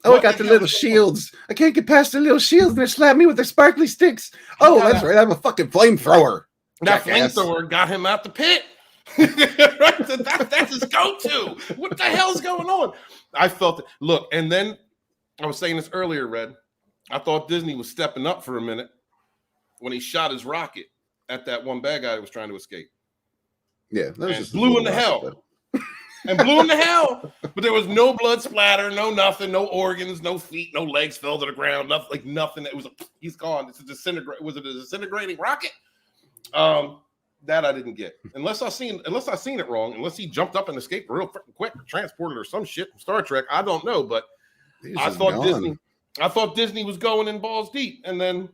Speaker 13: Oh, I got the little shields. I can't get past the little shields, and they slap me with their sparkly sticks. Oh, that's right. I have a fucking flamethrower.
Speaker 1: That flamethrower got him out the pit. That's his go-to. What the hell's going on? I felt it. Look, and then I was saying this earlier, Red. I thought Disney was stepping up for a minute when he shot his rocket at that one bad guy that was trying to escape.
Speaker 13: Yeah, that was just
Speaker 1: blew into hell. And blew into hell. But there was no blood splatter, no nothing, no organs, no feet, no legs fell to the ground, nothing. It was he's gone. It's a was it a disintegrating rocket? That I didn't get. Unless I seen it wrong, unless he jumped up and escaped real quick, transported or some shit from Star Trek. I don't know, but I thought Disney was going in balls deep, and then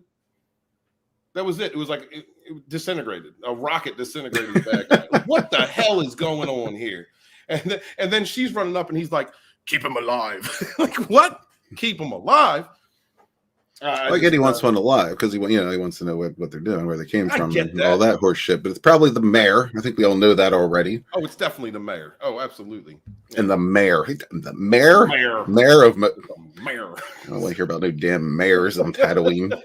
Speaker 1: that was it. It was like it disintegrated. A rocket disintegrated the bad guy. Like, what the hell is going on here? And then she's running up, and he's like, "Keep him alive." Like, what? Keep him alive?
Speaker 13: I get he wants one alive because he wants to know what they're doing, where they came from, and all that horse shit. But it's probably the mayor. I think we all know that already.
Speaker 1: Oh, it's definitely the mayor. Oh, absolutely.
Speaker 13: Yeah. And the mayor, mayor of
Speaker 1: mayor.
Speaker 13: I don't want to hear about no damn mayors on Tatooine.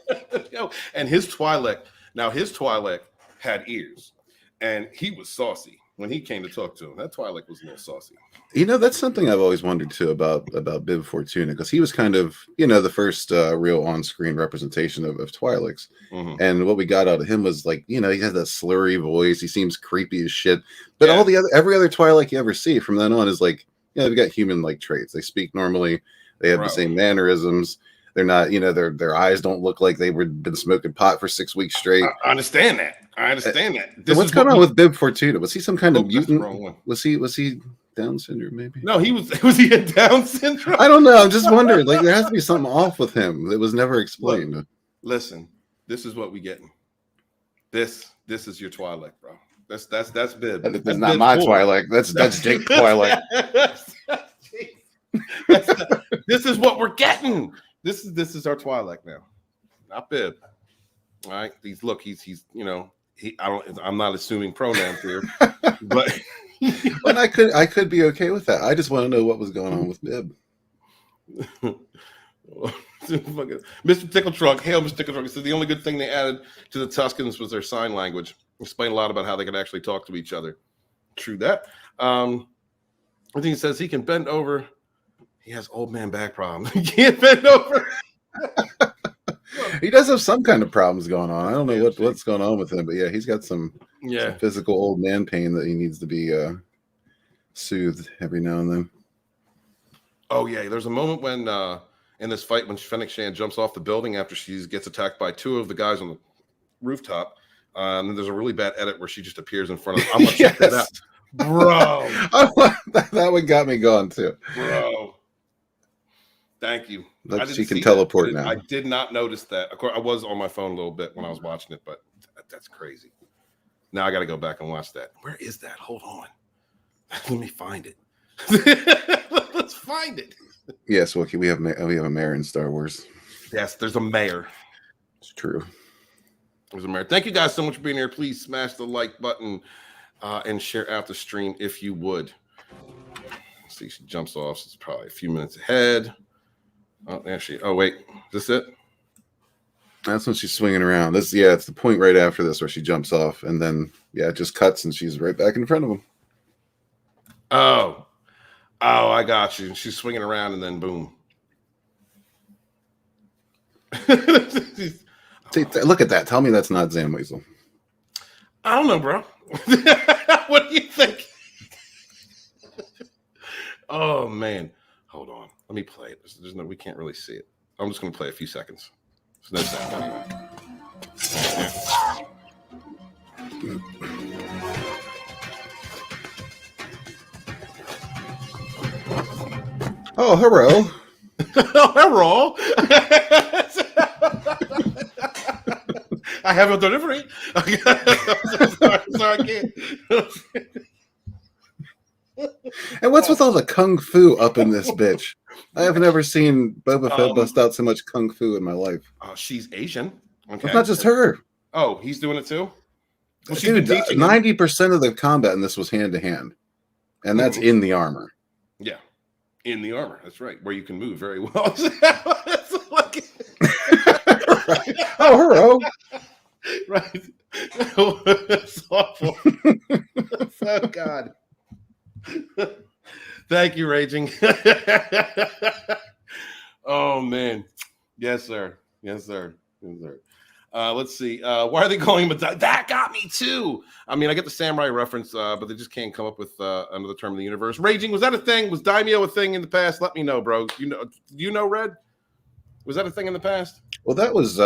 Speaker 1: And his Twi'lek. Now his Twi'lek had ears, and he was saucy when he came to talk to him. That Twi'lek was a little saucy.
Speaker 13: That's something I've always wondered too about Bib Fortuna, because he was kind of the first real on-screen representation of Twi'leks.
Speaker 1: Mm-hmm.
Speaker 13: And what we got out of him was like, he has that slurry voice. He seems creepy as shit. But every other Twi'lek you ever see from then on is like, they've got human-like traits. They speak normally. They have the same mannerisms. They're not, their eyes don't look like they've been smoking pot for 6 weeks straight.
Speaker 1: I understand that.
Speaker 13: What's going on with Bib Fortuna? Was he some kind of mutant? Was he Down syndrome, maybe?
Speaker 1: No, was he a Down syndrome?
Speaker 13: I don't know. I'm just wondering. Like, there has to be something off with him that was never explained.
Speaker 1: Look, listen, this is what we getting. This is your Twi'lek, bro. That's Bib.
Speaker 13: That's not my Twi'lek. That's Jake Twi'lek.
Speaker 1: This is what we're getting. This is our Twi'lek now, not Bib. All right. I'm not assuming pronouns here, but.
Speaker 13: But I could be okay with that. I just want to know what was going on with Bib.
Speaker 1: Mr. Tickle Trunk, hail Mr. Tickle Trunk. So the only good thing they added to the Tuscans was their sign language. Explain a lot about how they could actually talk to each other. True that. I think he says he can bend over. He has old man back problems. He can't bend over.
Speaker 13: He does have some kind of problems going on. I don't know what's going on with him, but he's got some physical old man pain that he needs to be soothed every now and then. Oh yeah,
Speaker 1: there's a moment when in this fight when Fennec Shand jumps off the building after she gets attacked by two of the guys on the rooftop. And there's a really bad edit where she just appears in front of. I'm gonna check that out, bro.
Speaker 13: That one got me going too,
Speaker 1: bro. Thank you.
Speaker 13: She can teleport now.
Speaker 1: I did not notice that. Of course, I was on my phone a little bit when I was watching it, but that's crazy. Now I got to go back and watch that. Where is that? Hold on. Let me find it. Let's find it.
Speaker 13: Yes, Wookie, we have a mayor in Star Wars.
Speaker 1: Yes, there's a mayor.
Speaker 13: It's true.
Speaker 1: There's a mayor. Thank you guys so much for being here. Please smash the like button and share out the stream if you would. Let's see, she jumps off. So it's probably a few minutes ahead. Oh, actually, wait, is this it?
Speaker 13: That's when she's swinging around. It's the point right after this where she jumps off, and then it just cuts and she's right back in front of him.
Speaker 1: Oh, I got you. She's swinging around and then boom.
Speaker 13: See, look at that. Tell me that's not Zam Weasel.
Speaker 1: I don't know, bro. What do you think? Oh man, hold on. Let me play it. We can't really see it. I'm just going to play a few seconds. There's no sound anyway.
Speaker 13: Oh, hello.
Speaker 1: Oh, hello. I have a delivery. Sorry, I can't.
Speaker 13: And what's with all the kung fu up in this bitch? I have never seen Boba Fett bust out so much kung fu in my life.
Speaker 1: She's Asian. Okay.
Speaker 13: It's not just her.
Speaker 1: Oh, he's doing it too?
Speaker 13: Well, dude, 90% of the combat in this was hand to hand. And that's in the armor.
Speaker 1: Yeah. In the armor. That's right. Where you can move very well.
Speaker 13: Right. Oh, hello.
Speaker 1: Right. It's awful. Oh, God. Thank you, Raging. Oh, man. Yes, sir. Yes, sir. Yes, sir. Let's see. Why are they calling him that got me too. I mean, I get the samurai reference, but they just can't come up with another term in the universe. Raging, was that a thing? Was daimyo a thing in the past? Let me know, bro. You know, Red? Was that a thing in the past?
Speaker 13: Well, that was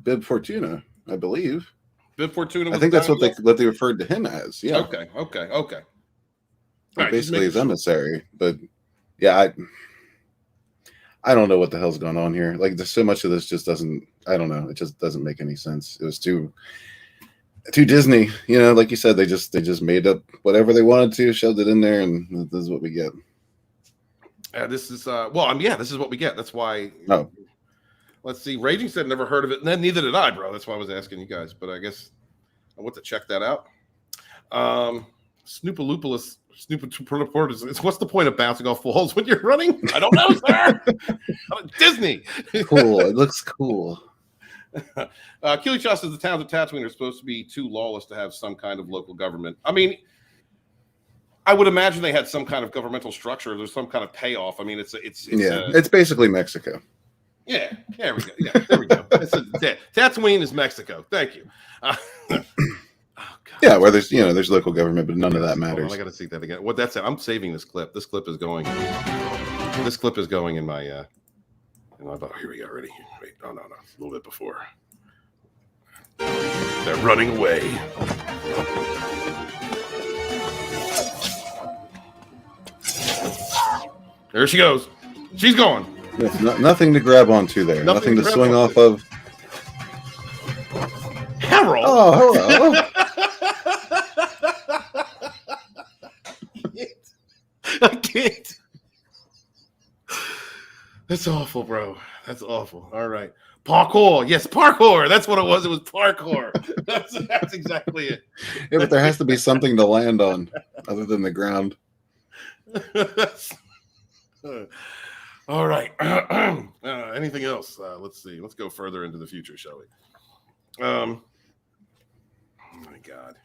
Speaker 13: Bib Fortuna, I believe.
Speaker 1: Bib Fortuna.
Speaker 13: I think that's what they referred to him as. Yeah.
Speaker 1: Okay.
Speaker 13: Right, basically his emissary, but yeah, I don't know what the hell's going on here. Like, there's so much of this just doesn't. I don't know. It just doesn't make any sense. It was too Disney. Like you said, they just made up whatever they wanted to, shoved it in there, and this is what we get.
Speaker 1: This is this is what we get. That's why.
Speaker 13: Oh.
Speaker 1: Let's see. Raging said never heard of it. And then neither did I, bro. That's why I was asking you guys. But I guess I want to check that out. Snoopaloopolis. It's what's the point of bouncing off walls when you're running? I don't know, sir. Disney.
Speaker 13: Cool. It looks cool.
Speaker 1: Keely says the towns of Tatooine are supposed to be too lawless to have some kind of local government. I mean, I would imagine they had some kind of governmental structure. There's some kind of payoff. I mean, it's
Speaker 13: basically Mexico.
Speaker 1: Yeah, there we go. Yeah, there we go. Tatooine is Mexico. Thank you.
Speaker 13: Yeah, where there's local government, but none of that matters.
Speaker 1: I got to see that again. What that's it. I'm saving this clip. This clip is going. This clip is going in my. Here we go. Ready? Wait. No. It's a little bit before. They're running away. There she goes. She's gone.
Speaker 13: Nothing to grab onto there. Nothing to swing off of.
Speaker 1: Harold.
Speaker 13: Oh, hello.
Speaker 1: I can't. That's awful, bro. That's awful. All right. Parkour. Yes, parkour. That's what it was. It was parkour. That's exactly it.
Speaker 13: Yeah, but there has to be something to land on other than the ground.
Speaker 1: All right. Anything else? Let's see. Let's go further into the future, shall we? Oh my God.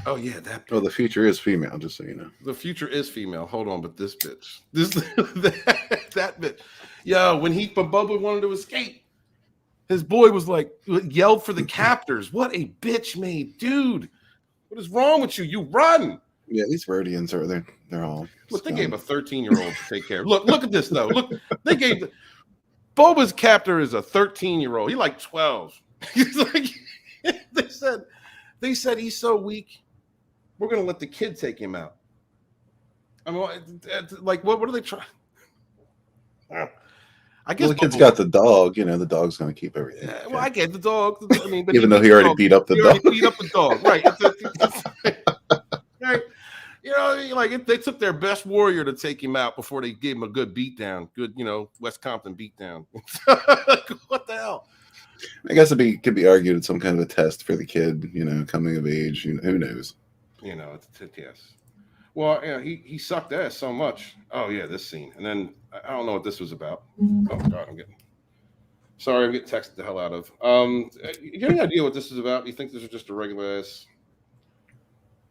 Speaker 1: Oh yeah, that.
Speaker 13: Oh, the future is female. Just so you know,
Speaker 1: the future is female. Hold on, but this bitch, that bitch. Yo, when Boba wanted to escape, his boy was like yelled for the captors. What a bitch made dude. What is wrong with you? You run.
Speaker 13: Yeah, these Rhodians are there. They're all.
Speaker 1: Look, they gave a 13-year-old to take care of. Look at this though. Look, they gave Boba's captor is a 13-year-old. He's like 12. He's like they said he's so weak. We're gonna let the kid take him out. I mean, like what are they trying? I guess
Speaker 13: the kid's got the dog. The dog's gonna keep everything.
Speaker 1: Yeah, well, I get the dog. I mean, but
Speaker 13: even though he already beat up the dog.
Speaker 1: Beat up the dog, right? Right. Like they took their best warrior to take him out before they gave him a good beatdown. Good, West Compton beatdown. What the hell?
Speaker 13: I guess it could be argued it's some kind of a test for the kid, coming of age. Who knows?
Speaker 1: It's yes. Well, he sucked ass so much. Oh yeah, this scene, and then I don't know what this was about. Oh God, I'm getting texted the hell out of. You have any idea what this is about? You think this is just a regular ass?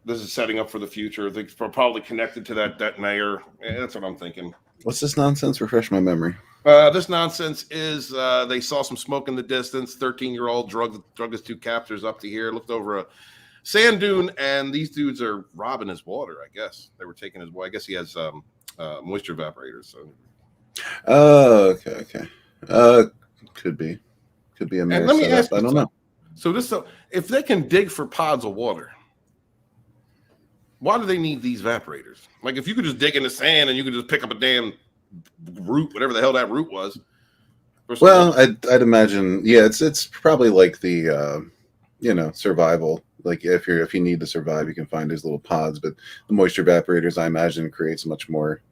Speaker 1: This is setting up for the future. They're probably connected to that mayor. Yeah, that's what I'm thinking.
Speaker 13: What's this nonsense? Refresh my memory.
Speaker 1: This nonsense is they saw some smoke in the distance. 13-year-old drug his two captors up to here, looked over a sand dune, and these dudes are robbing his water, I guess. They were taking his water. I guess he has moisture evaporators. So.
Speaker 13: Okay. Could be a mayor.
Speaker 1: Let me ask
Speaker 13: I don't know.
Speaker 1: So if they can dig for pods of water, why do they need these evaporators? Like if you could just dig in the sand and you could just pick up a damn root, whatever the hell that root was.
Speaker 13: Well, I'd imagine, yeah, it's probably like the survival. Like if you need to survive, you can find these little pods. But the moisture evaporators, I imagine, creates much more.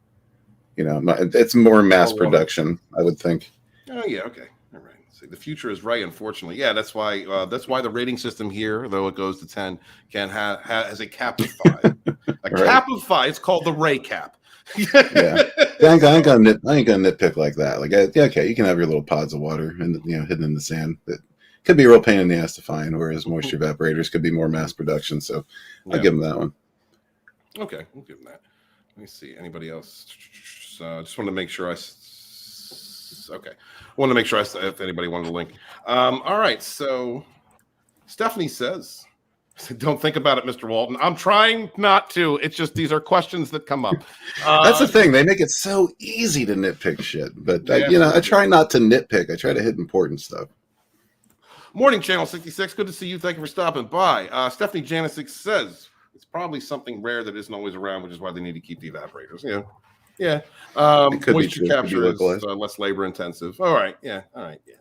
Speaker 13: It's more mass production, I would think.
Speaker 1: Oh yeah, okay, all right. See, the future is right. Unfortunately, yeah, that's why the rating system here, though it goes to 10, has a cap of 5. Cap of 5. It's called the Ray cap.
Speaker 13: Yeah, I ain't gonna nitpick like that. Like, okay, you can have your little pods of water and hidden in the sand. That could be a real pain in the ass to find. Whereas moisture evaporators could be more mass production. So I'll give them that one.
Speaker 1: Okay, we'll give them that. Let me see. Anybody else? I just want to make sure I want to make sure if anybody wanted to link. All right. So Stephanie says, don't think about it, Mr. Walton. I'm trying not to. It's just these are questions that come up.
Speaker 13: That's the thing. They make it so easy to nitpick shit. But, I try not to nitpick. I try to hit important stuff.
Speaker 1: Morning, Channel 66. Good to see you. Thank you for stopping by. Stephanie Janicek says, it's probably something rare that isn't always around, which is why they need to keep the evaporators. Yeah. Moisture capture is less labor intensive. All right. Yeah.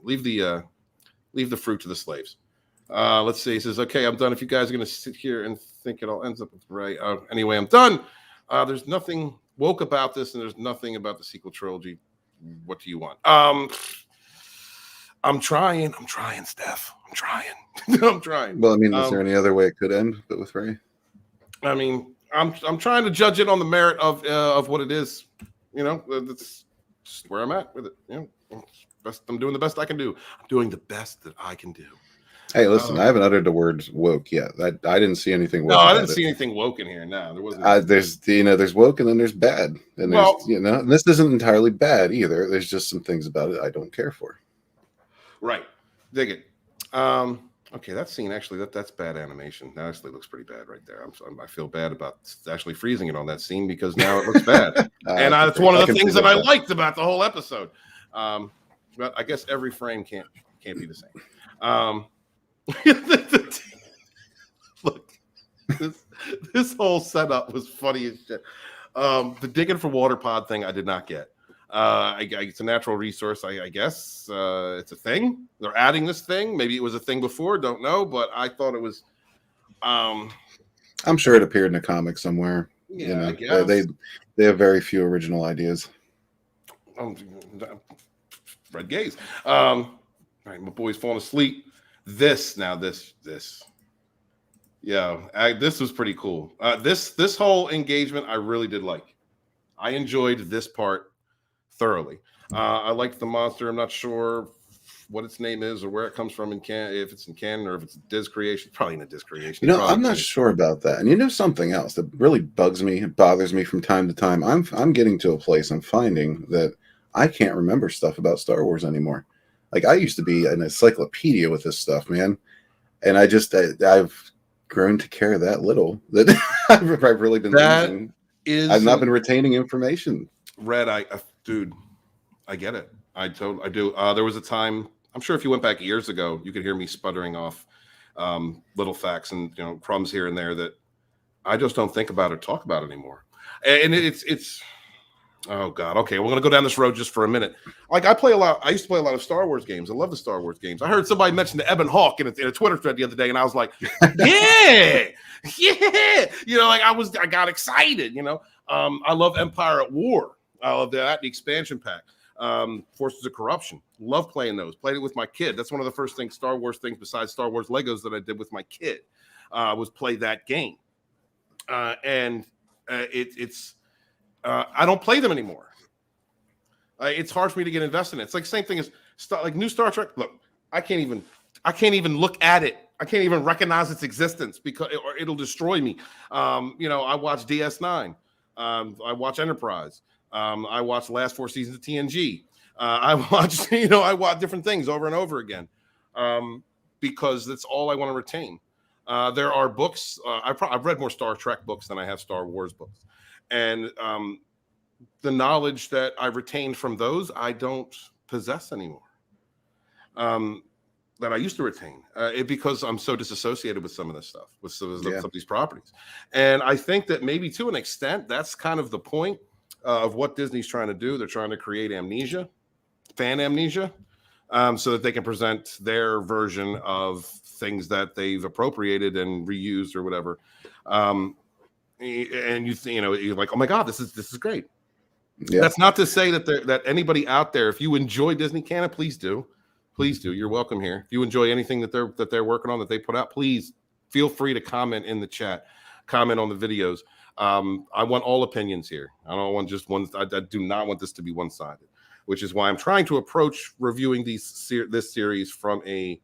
Speaker 1: Leave the fruit to the slaves. Let's see. He says, okay, I'm done. If you guys are going to sit here and think it all ends up with Ray. Anyway, I'm done. There's nothing woke about this, and there's nothing about the sequel trilogy. what do you want? I'm trying, Steph. I'm trying. I'm trying.
Speaker 13: Well, I mean, is there any other way it could end but with Rey?
Speaker 1: I mean, I'm trying to judge it on the merit of what it is. You know, that's just where I'm at with it. You know, I'm doing the best I can do. I'm doing the best that I can do.
Speaker 13: Hey, listen, I haven't uttered the words woke yet. I didn't see anything woke.
Speaker 1: No, I didn't see anything woke in here. No, there wasn't.
Speaker 13: There's woke and then there's bad. And there's, and this isn't entirely bad either. There's just some things about it I don't care for.
Speaker 1: Right. Dig it. Okay, that scene actually that's bad animation. That actually looks pretty bad right there. I feel bad about actually freezing it on that scene because now it looks bad. And that's one of the things that I liked about the whole episode. But I guess every frame can't be the same. Look, this whole setup was funny as shit. The digging for water pod thing I did not get. It's a natural resource, I guess. It's a thing. They're adding this thing. Maybe it was a thing before. Don't know, but I thought it was. I'm
Speaker 13: sure it appeared in a comic somewhere.
Speaker 1: Yeah, I guess.
Speaker 13: They have very few original ideas.
Speaker 1: Red gaze. All right, my boy's falling asleep. This. Yeah, this was pretty cool. This whole engagement I really did like. I enjoyed this part thoroughly. I liked the monster. I'm not sure what its name is or where it comes from if it's in canon or if it's a Diz creation. Probably in a Diz creation.
Speaker 13: I'm not sure about that. And you know something else that really bugs me, it bothers me from time to time. I'm getting to a place I'm finding that I can't remember stuff about Star Wars anymore. Like I used to be an encyclopedia with this stuff, man. And I've grown to care that little that I've really been losing. I've not been retaining information.
Speaker 1: Red, dude, I get it. I do. There was a time, I'm sure if you went back years ago, you could hear me sputtering off little facts and crumbs here and there that I just don't think about or talk about anymore. And it's oh God. Okay, we're gonna go down this road just for a minute. Like I used to play a lot of Star Wars games. I love the Star Wars games. I heard somebody mention the Ebon Hawk in a Twitter thread the other day, and I was like, yeah. I got excited. I love Empire at War. I love that, the expansion pack. Forces of Corruption. Love playing those. Played it with my kid. That's one of the first Star Wars things besides Star Wars Legos that I did with my kid. Was play that game. It's I don't play them anymore. It's hard for me to get invested in it. It's like the same thing as like new Star Trek. Look, I can't even look at it. I can't even recognize its existence or it'll destroy me. I watch DS9. I watch Enterprise. I watched the last 4 seasons of TNG. I watch different things over and over again because that's all I want to retain. There are books. I've read more Star Trek books than I have Star Wars books. And the knowledge that I retained from those, I don't possess anymore. That I used to retain because I'm so disassociated with some of this stuff, with some of these properties. And I think that maybe to an extent, that's kind of the point of what Disney's trying to do. They're trying to create amnesia, fan amnesia, so that they can present their version of things that they've appropriated and reused or whatever. And you're like, oh my God, this is great. Yeah. That's not to say that anybody out there, if you enjoy Disney canon, please do. You're welcome here. If you enjoy anything that they're working on, that they put out, please feel free to comment in the chat, comment on the videos. I want all opinions here. I don't want just one. I do not want this to be one-sided, which is why I'm trying to approach reviewing this series from the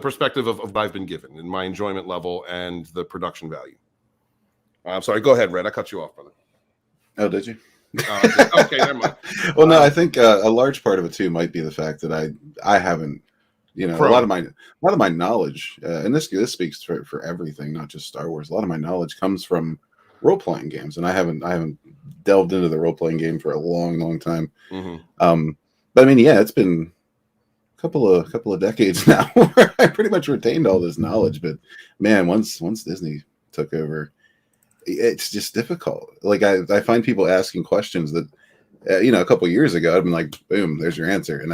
Speaker 1: perspective of what I've been given and my enjoyment level and the production value. I'm sorry. Go ahead, Red. I cut you off, brother.
Speaker 13: Oh, did you?
Speaker 1: Okay, never mind.
Speaker 13: Well, no, I think a large part of it too might be the fact that I haven't, a lot of my knowledge, and this speaks for everything, not just Star Wars. A lot of my knowledge comes from role playing games, and I haven't delved into the role playing game for a long, long time. Mm-hmm. But I mean, yeah, it's been a couple of decades now where I pretty much retained all this knowledge. But man, once Disney took over, it's just difficult. Like I find people asking questions that, a couple of years ago, I'd been like, boom, there's your answer. And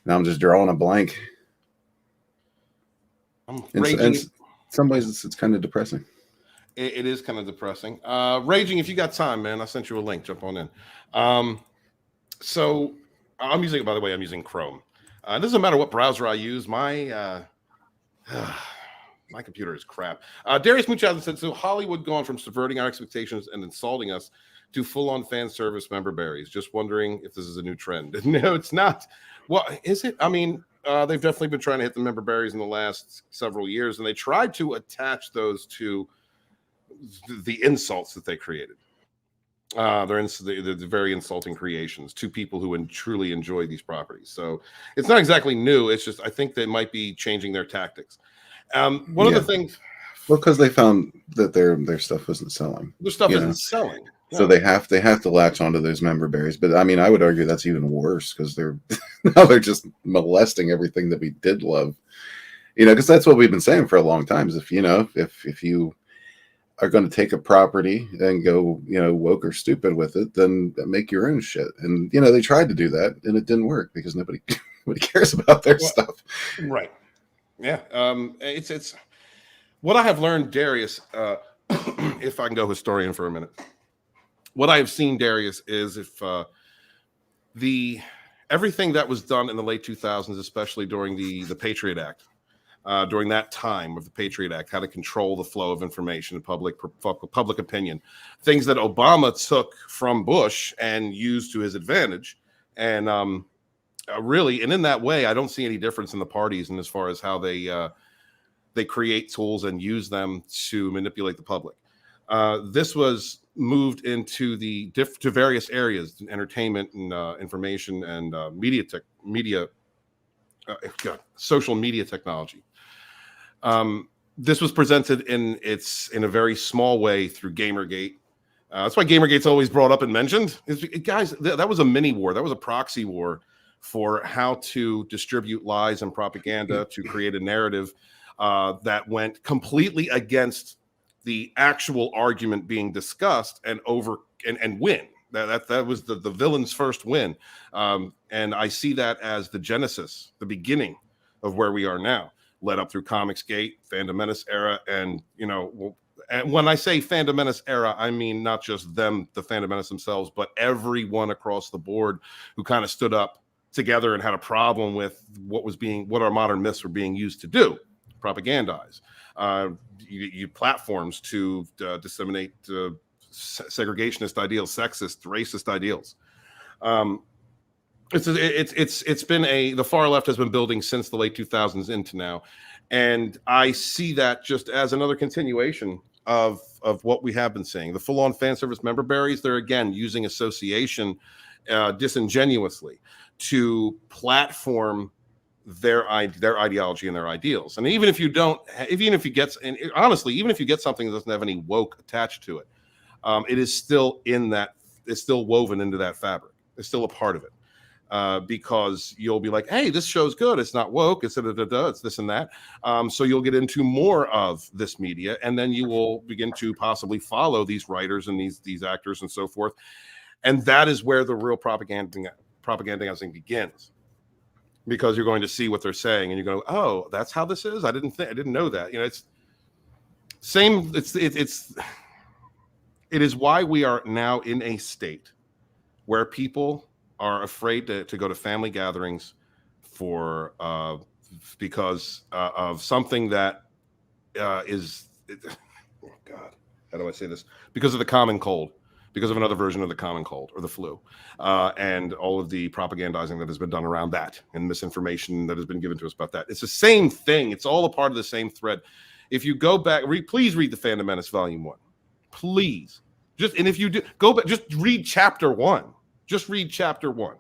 Speaker 13: now I'm just drawing a blank. In some ways it's kind of depressing.
Speaker 1: It is kind of depressing. Raging, if you got time, man, I sent you a link. Jump on in. So I'm using, by the way, I'm using Chrome. It doesn't matter what browser I use. My computer is crap. Darius Munchausen said, so Hollywood gone from subverting our expectations and insulting us to full-on fan service member berries. Just wondering if this is a new trend. No, it's not. Well, is it? I mean, they've definitely been trying to hit the member berries in the last several years, and they tried to attach those to the insults that they created. They're very insulting creations to people who truly enjoy these properties. So it's not exactly new. It's just I think they might be changing their tactics. One of the things,
Speaker 13: well, because they found that their stuff wasn't selling.
Speaker 1: Their stuff isn't selling.
Speaker 13: So they have to latch onto those member berries. But I mean, I would argue that's even worse because they're just molesting everything that we did love. Because that's what we've been saying for a long time. Is if you are going to take a property and go, woke or stupid with it, then make your own shit. And they tried to do that, and it didn't work because nobody cares about their stuff.
Speaker 1: Right. Yeah. It's what I have learned, Darius. If I can go historian for a minute. What I have seen, Darius, is if everything that was done in the late 2000s, especially during the Patriot Act, during that time of the Patriot Act, how to control the flow of information and public opinion, things that Obama took from Bush and used to his advantage, and really, and in that way, I don't see any difference in the parties and as far as how they create tools and use them to manipulate the public. This was moved into to various areas, entertainment and information and social media technology. This was presented in a very small way through Gamergate. That's why Gamergate's always brought up and mentioned. Guys, that was a mini war. That was a proxy war for how to distribute lies and propaganda to create a narrative that went completely against the actual argument being discussed and win. That was the villain's first win. And I see that as the genesis, the beginning of where we are now, led up through Comicsgate, Fandom Menace era. And, and when I say Fandom Menace era, I mean not just them, the Fandom Menace themselves, but everyone across the board who kind of stood up together and had a problem with what our modern myths were being used to do, propagandize. You platforms to disseminate segregationist ideals, sexist, racist ideals. It's been the far left has been building since the late 2000s into now, and I see that just as another continuation of what we have been seeing. The full-on fan service member berries, they're again using association disingenuously to platform their ideology and their ideals. And even if you get something that doesn't have any woke attached to it, it is still it's still woven into that fabric. It's still a part of it. Because you'll be like, hey, this show's good. It's not woke. It's it's this and that. So you'll get into more of this media, and then you will begin to possibly follow these writers and these actors and so forth. And that is where the real propagandizing begins. Because you're going to see what they're saying, and you're going, oh, that's how this is. I didn't know that. It's same. It is why we are now in a state where people are afraid to go to family gatherings because of something that is. Oh God, how do I say this? Because of the common cold. Because of another version of the common cold or the flu, and all of the propagandizing that has been done around that and misinformation that has been given to us about that. It's the same thing. It's all a part of the same thread. If you go back, please read the Fandom Menace Volume 1. Please. And if you do, go back, just read Chapter 1. Just read Chapter 1.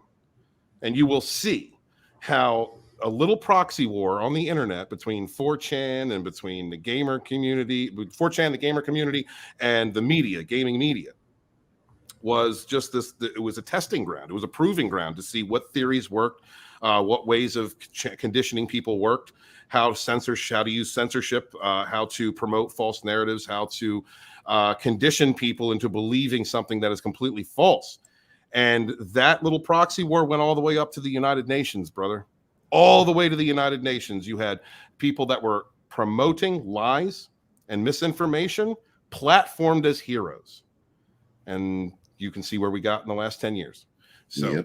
Speaker 1: And you will see how a little proxy war on the internet between 4chan and between the gamer community, 4chan, the gamer community, and the media, gaming media, was just this. It was a testing ground. It was a proving ground to see what theories worked, what ways of conditioning people worked, how to use censorship, how to promote false narratives, how to condition people into believing something that is completely false. And that little proxy war went all the way up to the United Nations, brother. All the way to the United Nations. You had people that were promoting lies and misinformation platformed as heroes, and you can see where we got in the last 10 years. So,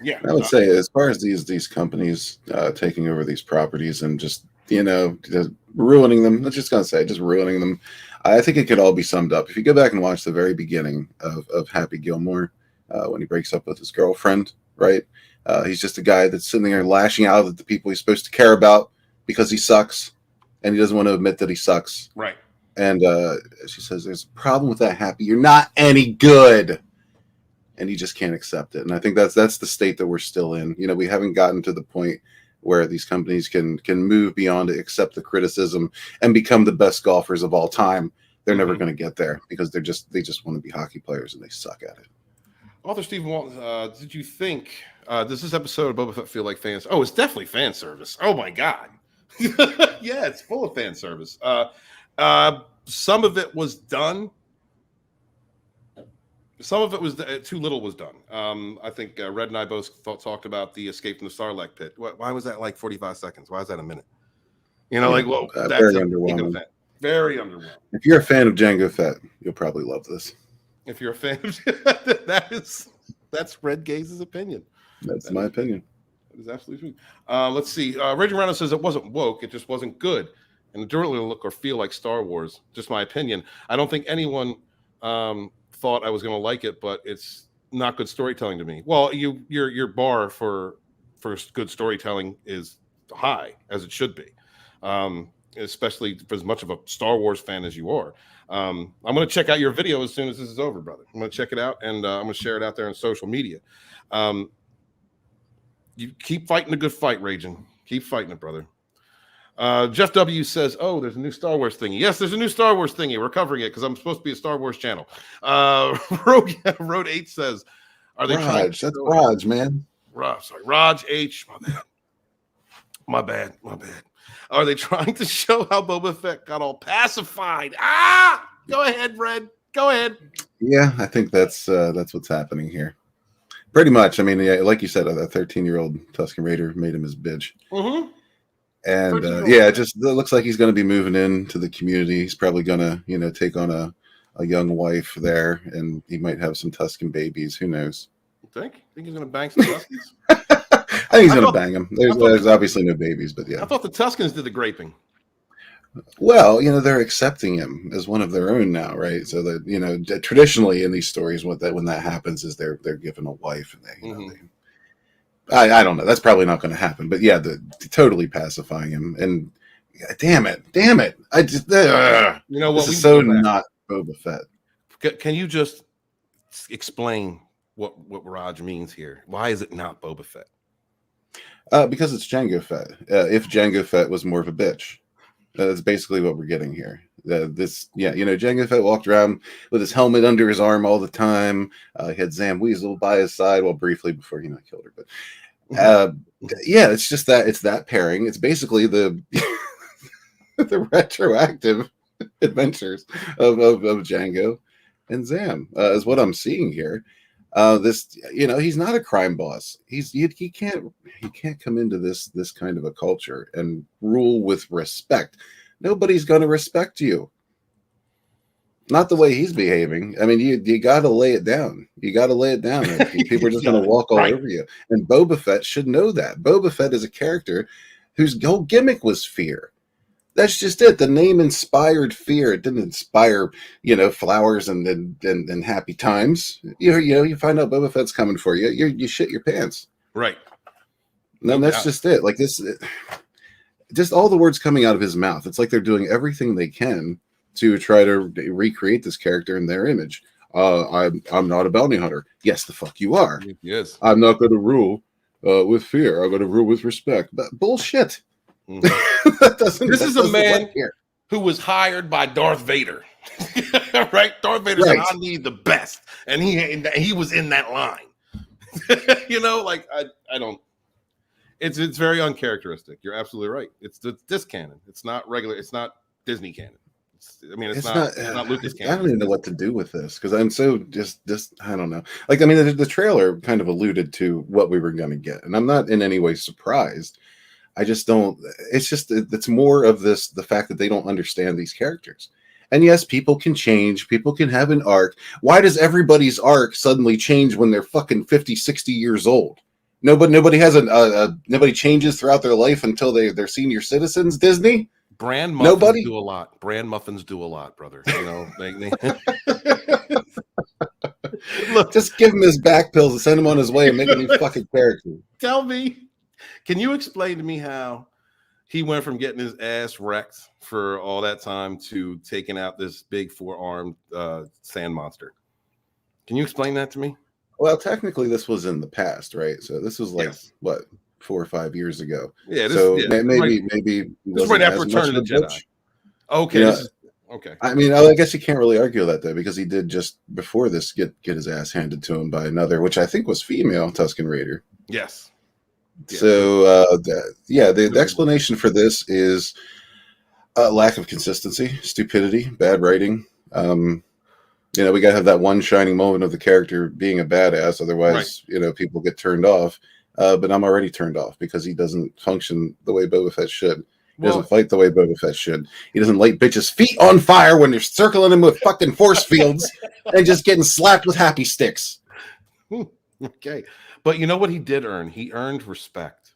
Speaker 1: yeah,
Speaker 13: I would say as far as these companies taking over these properties and just just ruining them. I'm just gonna say, just ruining them. I think it could all be summed up if you go back and watch the very beginning of Happy Gilmore when he breaks up with his girlfriend. Right, he's just a guy that's sitting there lashing out at the people he's supposed to care about because he sucks, and he doesn't want to admit that he sucks.
Speaker 1: Right.
Speaker 13: And she says, "There's a problem with that, Happy. You're not any good." And he just can't accept it. And I think that's the state that we're still in. We haven't gotten to the point where these companies can move beyond to accept the criticism and become the best golfers of all time. They're never going to get there because they just want to be hockey players and they suck at it.
Speaker 1: Author Stephen Walton, did you think does this episode of Boba Fett feel like fans? Oh, it's definitely fan service. Oh my god. Yeah, it's full of fan service. Some of it was done. Some of it was too little was done. I think Red and I both talked about the escape from the Sarlacc pit. Why was that like 45 seconds? Why is that a minute? That's
Speaker 13: very underwhelming.
Speaker 1: Very underwhelming.
Speaker 13: If you're a fan of Jango Fett, you'll probably love this.
Speaker 1: If you're a fan of that's Red Gaze's opinion.
Speaker 13: That's my opinion.
Speaker 1: That is absolutely true. Let's see. Raging Rhino says it wasn't woke, it just wasn't good. And it didn't really look or feel like Star Wars. Just my opinion. I don't think anyone thought I was going to like it, but it's not good storytelling to me. Well, your bar for good storytelling is high, as it should be, especially for as much of a Star Wars fan as you are. I'm going to check out your video as soon as this is over, brother. I'm going to check it out, and I'm going to share it out there on social media. You keep fighting a good fight, Raging. Keep fighting it, brother. Jeff W says, "Oh, there's a new Star Wars thingy." Yes, there's a new Star Wars thingy. We're covering it because I'm supposed to be a Star Wars channel. Road 8 says, "Are they trying?"
Speaker 13: That's Raj, man.
Speaker 1: Raj H. My bad. Are they trying to show how Boba Fett got all pacified? Go ahead, Red. Go ahead.
Speaker 13: Yeah, I think that's what's happening here. Pretty much. I mean, yeah, like you said, a 13-year-old Tusken Raider made him his bitch. Mm-hmm. And it looks like he's going to be moving into the community. He's probably going to, take on a young wife there, and he might have some Tusken babies. Who knows?
Speaker 1: You think he's going to bang some Tuskens?
Speaker 13: I think he's going to bang them. There's obviously no babies, but yeah.
Speaker 1: I thought the Tuskens did the graping.
Speaker 13: Well, they're accepting him as one of their own now, right? So that traditionally in these stories, when that happens is they're given a wife, and they I don't know. That's probably not going to happen. But yeah, the totally pacifying him. And damn it. I just what? This is so not Boba Fett.
Speaker 1: Can you just explain what Raj means here? Why is it not Boba Fett?
Speaker 13: Because it's Jango Fett. If Jango Fett was more of a bitch, that's basically what we're getting here. Jango Fett walked around with his helmet under his arm all the time. He had Zam Weasel by his side, briefly before he killed her. But it's just that pairing. It's basically the the retroactive adventures of Jango and Zam is what I'm seeing here. He's not a crime boss. He can't come into this kind of a culture and rule with respect. Nobody's going to respect you. Not the way he's behaving. I mean, you got to lay it down. People are just going to walk all over you. And Boba Fett should know that. Boba Fett is a character whose whole gimmick was fear. That's just it. The name inspired fear. It didn't inspire, flowers and happy times. You find out Boba Fett's coming for you. You shit your pants.
Speaker 1: Right.
Speaker 13: No, that's just it. Like this, just all the words coming out of his mouth. It's like they're doing everything they can to try to recreate this character in their image. I'm not a bounty hunter. Yes, the fuck you are.
Speaker 1: Yes.
Speaker 13: I'm not going to rule with fear. I'm going to rule with respect. But bullshit.
Speaker 1: Mm-hmm. This is a man who was hired by Darth Vader, right? Darth Vader said, "I need the best," and he was in that line. I don't. It's very uncharacteristic. You're absolutely right. It's Discanon. It's not regular. It's not Disney canon. It's not Lucas canon.
Speaker 13: I don't even know what to do with this because I'm so just I don't know. The trailer kind of alluded to what we were going to get, and I'm not in any way surprised. I just don't. It's more of the fact that they don't understand these characters. And yes, people can change. People can have an arc. Why does everybody's arc suddenly change when they're fucking 50, 60 years old? Nobody has nobody changes throughout their life until they're senior citizens. Disney?
Speaker 1: Brand muffins do a lot. Brand muffins do a lot, brother. You know,
Speaker 13: Look, just give him his back pills and send him on his way and make a new fucking character.
Speaker 1: Tell me, can you explain to me how he went from getting his ass wrecked for all that time to taking out this big 4-armed sand monster? Can you explain that to me?
Speaker 13: Well, technically, this was in the past, right? So this was like what, 4 or 5 years ago.
Speaker 1: Yeah.
Speaker 13: Maybe
Speaker 1: this is right after Return of the Jedi. Okay.
Speaker 13: You know,
Speaker 1: okay.
Speaker 13: I mean, I guess you can't really argue that though, because he did just before this get his ass handed to him by another, which I think was female Tusken Raider.
Speaker 1: Yes.
Speaker 13: So the explanation for this is lack of consistency, stupidity, bad writing. You know, we gotta have that one shining moment of the character being a badass, otherwise, you know, people get turned off. But I'm already turned off because he doesn't function the way Boba Fett should. He doesn't fight the way Boba Fett should. He doesn't light bitches' feet on fire when they're circling him with fucking force fields and just getting slapped with happy sticks.
Speaker 1: Okay. But you know what he did earn? He earned respect.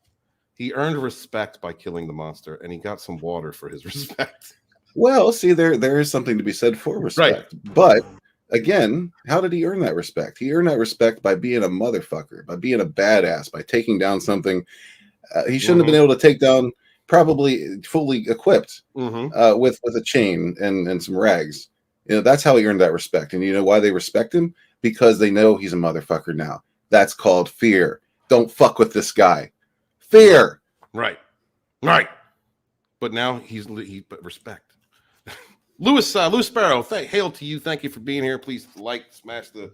Speaker 1: He earned respect by killing the monster, and he got some water for his respect.
Speaker 13: Well, see, there is something to be said for respect. Right. But again, how did he earn that respect? He earned that respect by being a motherfucker, by being a badass, by taking down something he shouldn't have been able to take down, probably fully equipped with a chain and some rags. You know, that's how he earned that respect. And you know why they respect him? Because they know he's a motherfucker now. That's called fear. Don't fuck with this guy. Fear.
Speaker 1: Right. But now but respect. Louis Sparrow, hail to you. Thank you for being here. Please smash the.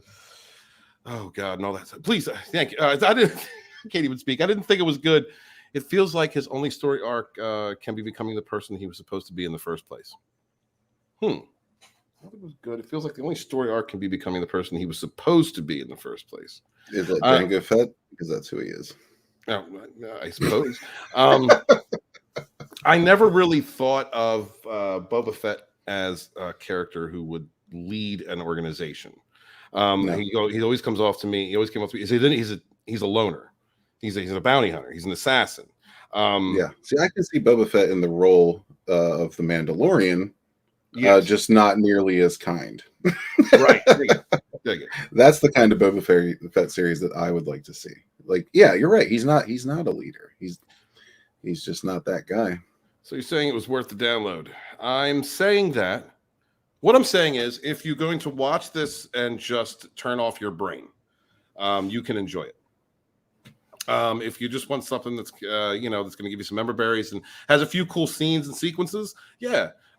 Speaker 1: Oh God, no, that's please. Thank you. I can't even speak. I didn't think it was good. It feels like his only story arc can be becoming the person he was supposed to be in the first place. I think it was good. It feels like the only story arc can be becoming the person he was supposed to be in the first place.
Speaker 13: Is that Jango Fett? Because that's who he is.
Speaker 1: Oh, I suppose. I never really thought of Boba Fett as a character who would lead an organization. No. He always comes off to me. He always came off to me. He's a loner. He's a bounty hunter. He's an assassin.
Speaker 13: See, I can see Boba Fett in the role of the Mandalorian, just not nearly as kind.
Speaker 1: Right.
Speaker 13: That's the kind of Boba Fett series that I would like to see. Like, yeah, you're right. He's not a leader. He's just not that guy.
Speaker 1: So you're saying it was worth the download. I'm saying that. What I'm saying is, if you're going to watch this and just turn off your brain, you can enjoy it. If you just want something that's that's going to give you some member berries and has a few cool scenes and sequences,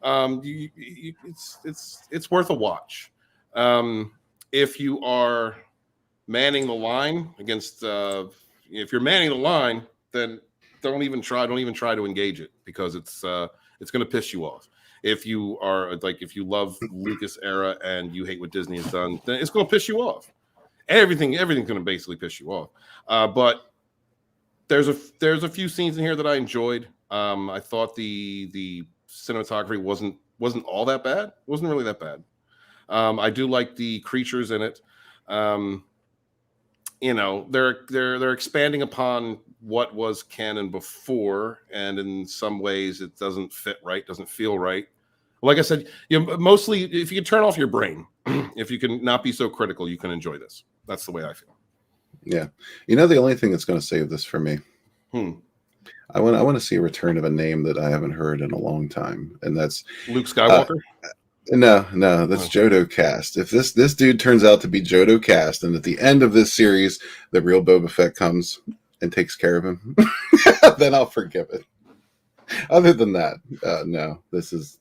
Speaker 1: it's worth a watch. If you are manning the line against, if you're manning the line, then don't even try to engage it, because it's going to piss you off. If you are if you love Lucas era and you hate what Disney has done, then it's going to piss you off. Everything's going to basically piss you off. But there's a few scenes in here that I enjoyed. I thought the cinematography wasn't all that bad. It wasn't really that bad. I do like the creatures in it. They're expanding upon what was canon before, and in some ways it doesn't fit right, doesn't feel right. Like I said, mostly if you can turn off your brain, if you can not be so critical, you can enjoy this. That's the way I feel. Yeah.
Speaker 13: The only thing that's going to save this for me, I want to see a return of a name that I haven't heard in a long time, and that's
Speaker 1: Luke Skywalker.
Speaker 13: No, that's Jodo Cast. If this dude turns out to be Jodo Cast, and at the end of this series, the real Boba Fett comes and takes care of him, then I'll forgive it. Other than that, no. This is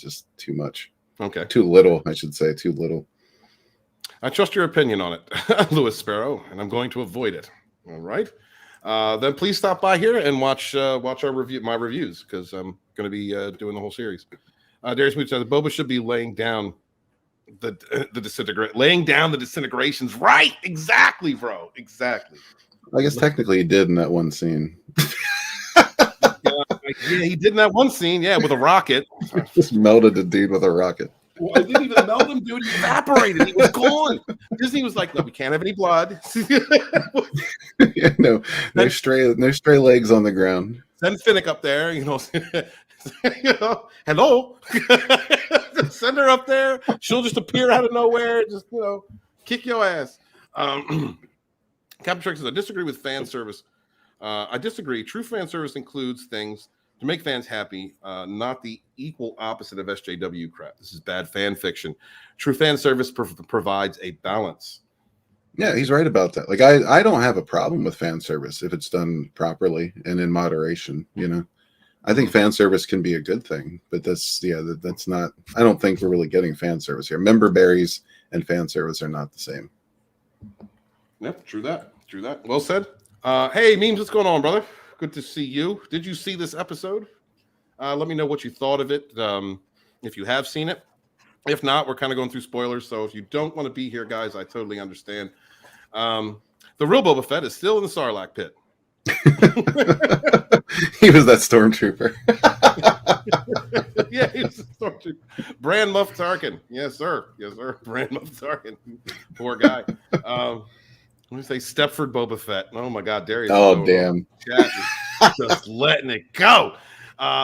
Speaker 13: just too much.
Speaker 1: Okay,
Speaker 13: too little. I should say too little.
Speaker 1: I trust your opinion on it, Louis Sparrow, and I'm going to avoid it. All right. Then please stop by here and watch my reviews, because I'm going to be doing the whole series. Darius Mood says Boba should be laying down the disintegrations. Right, exactly, bro. Exactly.
Speaker 13: I guess technically he did in that one scene.
Speaker 1: Yeah, he did in that one scene. Yeah, with a rocket.
Speaker 13: Just melted the dude with a rocket.
Speaker 1: Well, it didn't even melt him, dude. He evaporated. He was gone. Disney was like, "No, we can't have any blood."
Speaker 13: Yeah, no stray legs on the ground.
Speaker 1: Send Fennec up there. Hello. Send her up there. She'll just appear out of nowhere. Just kick your ass. Captain Trick says, I disagree with fan service. I disagree. True fan service includes things to make fans happy, not the equal opposite of SJW crap. This is bad fan fiction. True fan service provides a balance.
Speaker 13: Yeah, he's right about that. Like, I don't have a problem with fan service if it's done properly and in moderation. I think fan service can be a good thing, but that's not. I don't think we're really getting fan service here. Member berries and fan service are not the same.
Speaker 1: Yep, true that. Well said. Hey, Memes, what's going on, brother? Good to see you. Did you see this episode? Let me know what you thought of it, if you have seen it. If not, we're kind of going through spoilers, so if you don't want to be here, guys, I totally understand. The real Boba Fett is still in the Sarlacc pit.
Speaker 13: He was that stormtrooper.
Speaker 1: Yeah, he was a stormtrooper. Brand Moff Tarkin. Yes, sir. Brand Moff Tarkin. Poor guy. Let me say Stepford Boba Fett. Oh my God, Darius.
Speaker 13: Oh damn.
Speaker 1: Chat is just letting it go.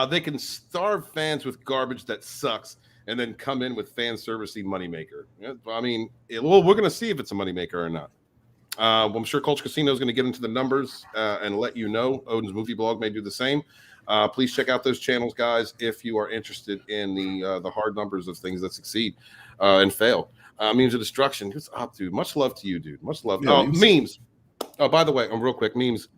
Speaker 1: They can starve fans with garbage that sucks and then come in with fan servicey moneymaker. I mean, we're going to see if it's a moneymaker or not. I'm sure Culture Casino is going to get into the numbers and let you know. Odin's Movie Blog may do the same. Please check out those channels, guys, if you are interested in the hard numbers of things that succeed and fail. Memes of Destruction. What's up, dude? Much love to you, dude. Much love. Yeah, memes. Oh, by the way, real quick, Memes.